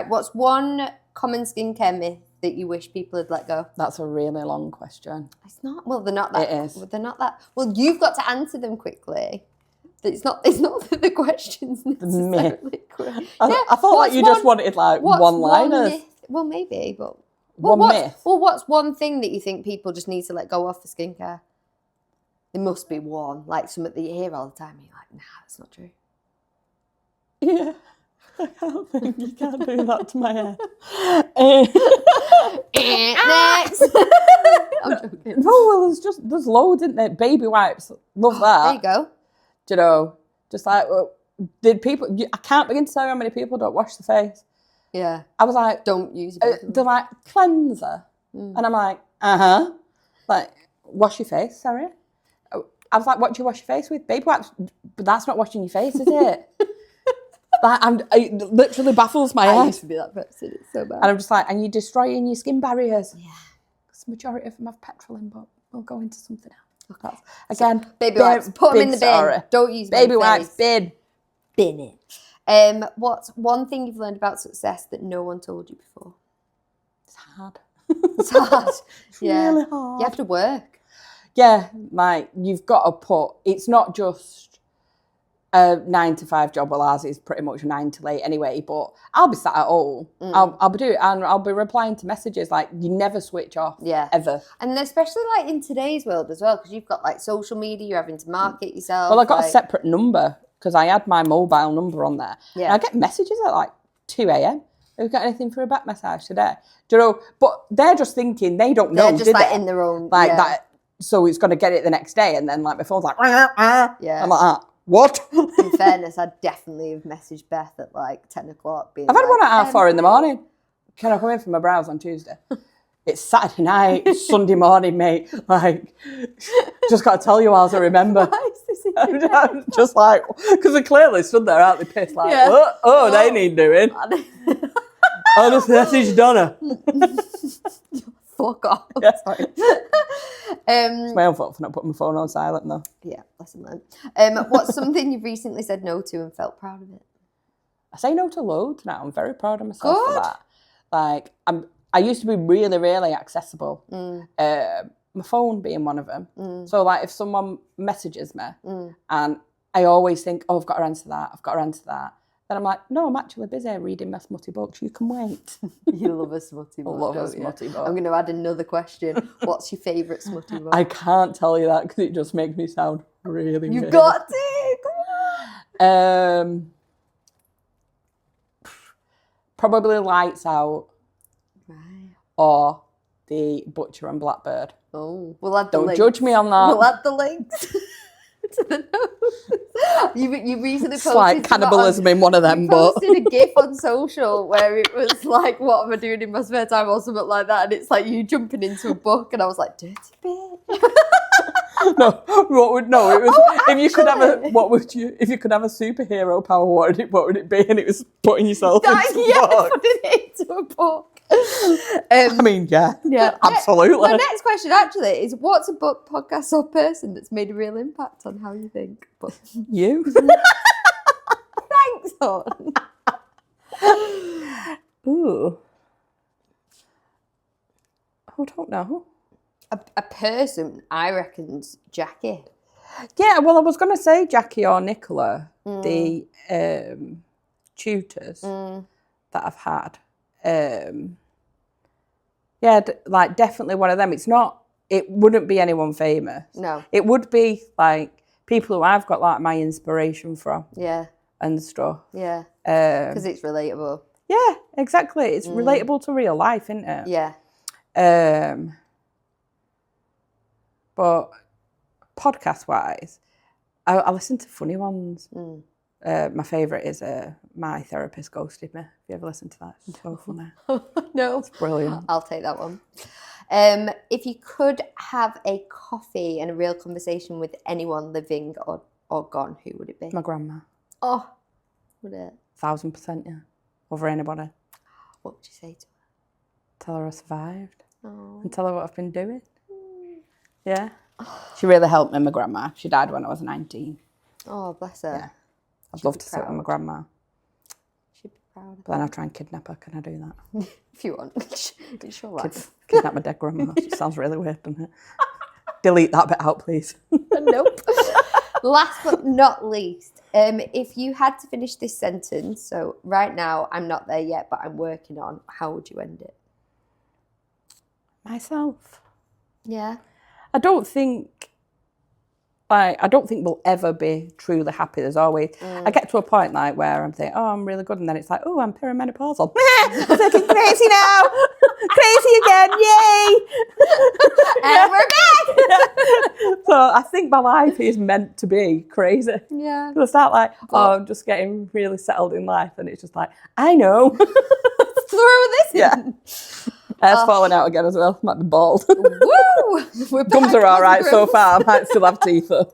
What's one common skincare myth that you wish people had let go? That's a really long question. It's not. Well, they're not that. It is. They're not that. Well, you've got to answer them quickly. It's not that the question's necessarily quick. I thought like you just wanted like one-liners. Well, maybe, but one myth. Well, what's one thing that you think people just need to let go of for skincare? There must be one, like something that you hear all the time. And you're like, nah, that's not true. Yeah, I can't think. You can't do that to my hair. Next. I'm joking. No, well, there's loads, isn't there? Baby wipes, love that. There you go. Do you know, just like, I can't begin to tell you how many people don't wash the face. Yeah. I was like, don't use it. They're like, cleanser. And I'm like, like, wash your face, sorry. I was like, what do you wash your face with? Baby wipes. But that's not washing your face, is it? It literally baffles my head. I used to be that person. It's so bad. And I'm just like, and you're destroying your skin barriers. Yeah. Because the majority of them have petrol in, but we'll go into something else. Okay. Again, so, baby wipes, put them in the bin. Sorry. Don't use baby wipes, bin. Bin it. What's one thing you've learned about success that no one told you before? It's hard. It's hard. It's really hard. You have to work. Yeah, like you've got to it's not just a 9-to-5 job. Well, ours is pretty much 9 to 8 anyway, but I'll be sat at home. I'll be doing it and I'll be replying to messages. Like, you never switch off. Yeah. Ever. And especially like in today's world as well, because you've got like social media, you're having to market yourself. Well, I got a separate number because I had my mobile number on there. Yeah. And I get messages at like 2 a.m. Have you got anything for a back massage today? Do you know? But they're just thinking, they don't know, they're just like in their own. Like that. So it's going to get it the next day. And then like my phone's like, yeah. I'm like, what? In fairness, I'd definitely have messaged Beth at like 10 o'clock. I've had one at 4:30 in the morning. Can I come in for my brows on Tuesday? It's Saturday night, it's Sunday morning, mate. Like, just got to tell you as I remember. Why is this in I'm just like, because they clearly stood there, aren't they, pissed? Like, they need doing. I'll just message Donna. Fuck off. Yeah, sorry. It's my own fault for not putting my phone on silent, though. Yeah, lesson learned. What's something you've recently said no to and felt proud of it? I say no to loads now. I'm very proud of myself for that. Like, I used to be really, really accessible. My phone being one of them. So, like, if someone messages me and I always think, I've got to answer that. Then I'm like, no, I'm actually busy reading my smutty books. You can wait. You love a smutty book. I love a smutty book. I'm going to add another question. What's your favourite smutty book? I can't tell you that because it just makes me sound really You've weird. got to. Come on. Probably Lights Out. Right. Or The Butcher and Blackbird. Oh, we'll add the Don't links. judge me on that. We'll add the links to the notes. You recently It's posted like cannibalism in one of them, but posted a gif on social where it was like, what am I doing in my spare time or something like that, and it's like you jumping into a book, and I was like, dirty bitch. no, it was if you could have actually? if you could have a superhero power, what would it be? And it was putting yourself into a book. Putting it into a book. I mean, yeah, absolutely. My next question actually is, what's a book, podcast, or person that's made a real impact on how you think? But You. thanks, hon. Ooh. I don't know. A person, I reckon's Jackie. Yeah, well, I was going to say Jackie or Nicola, the tutors that I've had. Like definitely one of them. It wouldn't be anyone famous. No. It would be like people who I've got like my inspiration from. Yeah. And stuff. Yeah. Because it's relatable. Yeah, exactly. It's relatable to real life, isn't it? Yeah. But podcast-wise, I listen to funny ones. My favourite is My Therapist Ghosted Me. Have you ever listened to that? It's so funny. No. It's brilliant. I'll take that one. If you could have a coffee and a real conversation with anyone living or gone, who would it be? My grandma. Oh, would it? 1000%, yeah. Over anybody. What would you say to Tell her I survived. her? And tell her what I've been doing. Yeah. She really helped me, my grandma. She died when I was 19. Oh, bless her. Yeah. I'd love to sit with my grandma. She'd be proud of But then I'll try and kidnap her. Can I do that? if you want. It's your life. Kidnap my dead grandma. It sounds really weird, doesn't it? Delete that bit out, please. Nope. Last but not least, if you had to finish this sentence, so right now I'm not there yet, but I'm working on, how would you end it? Myself. Yeah. I don't think we'll ever be truly happy. There's always, I get to a point like where I'm thinking, oh, I'm really good. And then it's like, oh, I'm perimenopausal. I'm fucking crazy now. Crazy again. Yay. And we're back. So I think my life is meant to be crazy. Yeah. So I start like, I'm just getting really settled in life. And it's just like, I know. Throw this in. Hair's falling out again as well. Might be bald. Woo! We're back. Gums are all right so far. I might still have teeth though.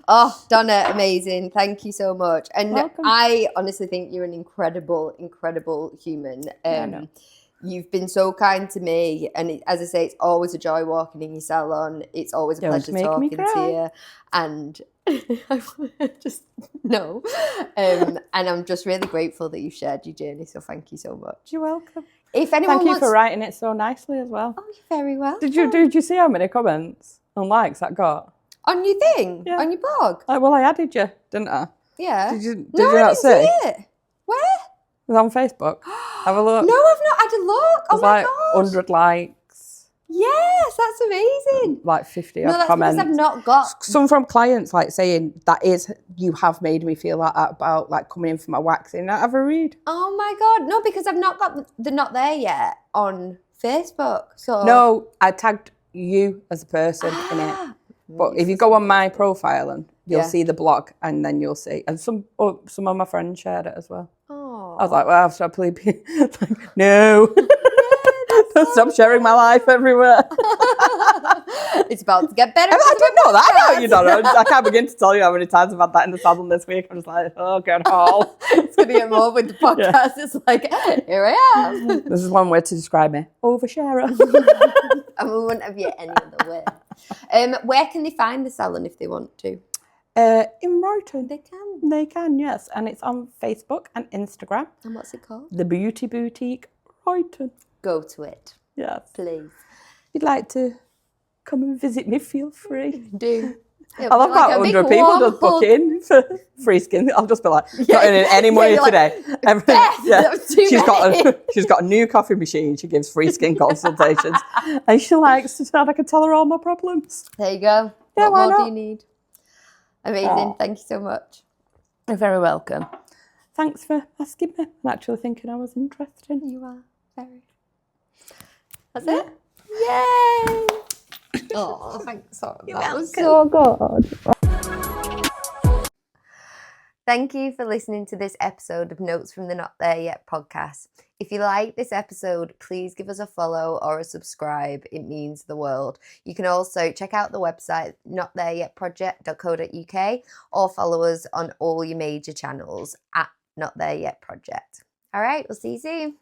Oh, Donna, amazing. Thank you so much. And Welcome. I honestly think you're an incredible, incredible human. I know. You've been so kind to me. And as I say, it's always a joy walking in your salon. It's always a pleasure talking to you. And I just no. And I'm just really grateful that you shared your journey. So thank you so much. You're welcome. If anyone Thank you wants... for writing it so nicely as well. Oh, you're very welcome. Did you see how many comments and likes that got? On your thing? Yeah. On your blog? Well, I added you, didn't I? Yeah. Did you No, I not didn't see? see it. Where? It was on Facebook. Have a look. No, I've not had a look. Oh There's my like gosh. 100 likes, Yes, that's amazing. like 50 No, that's comments. because I've not got... Some from clients like saying, you have made me feel like that about like coming in for my waxing. I have a read. Oh my God. No, because I've not got the Not There Yet on Facebook. So No, I tagged you as a person in it. But if you go on my profile and you'll see the blog, and then you'll see, and some of my friends shared it as well. Oh. I was like, well, should I please be like, no. Stop sharing my life everywhere. It's about to get better. I didn't know that about you, Donna. I can't begin to tell you how many times I've had that in the salon this week. I'm just like, oh, God, all. It's going to get more with the podcast. Yeah. It's like, here I am. This is one word to describe me. Oversharer. And we wouldn't have you any other way. Where can they find the salon if they want to? In Brighton. They can. They can, yes. And it's on Facebook and Instagram. And what's it called? The Beauty Boutique Brighton. Go to it. Yes. Please. If you'd like to come and visit me, feel free. Do. I'll have about 100 people just book in for free skin. I'll just be like, not earning any money today. Like, She's got a new coffee machine. She gives free skin consultations. And she likes to I can tell her all my problems. There you go. Yeah, what why more not? do you need? Amazing. Oh. Thank you so much. You're very welcome. Thanks for asking me. I'm actually thinking I was interested. You are very. That's it? Yay! Oh, thanks. That was so good. Thank you for listening to this episode of Notes from the Not There Yet podcast. If you like this episode, please give us a follow or a subscribe. It means the world. You can also check out the website notthereyetproject.co.uk or follow us on all your major channels at Not There Yet Project. All right, we'll see you soon.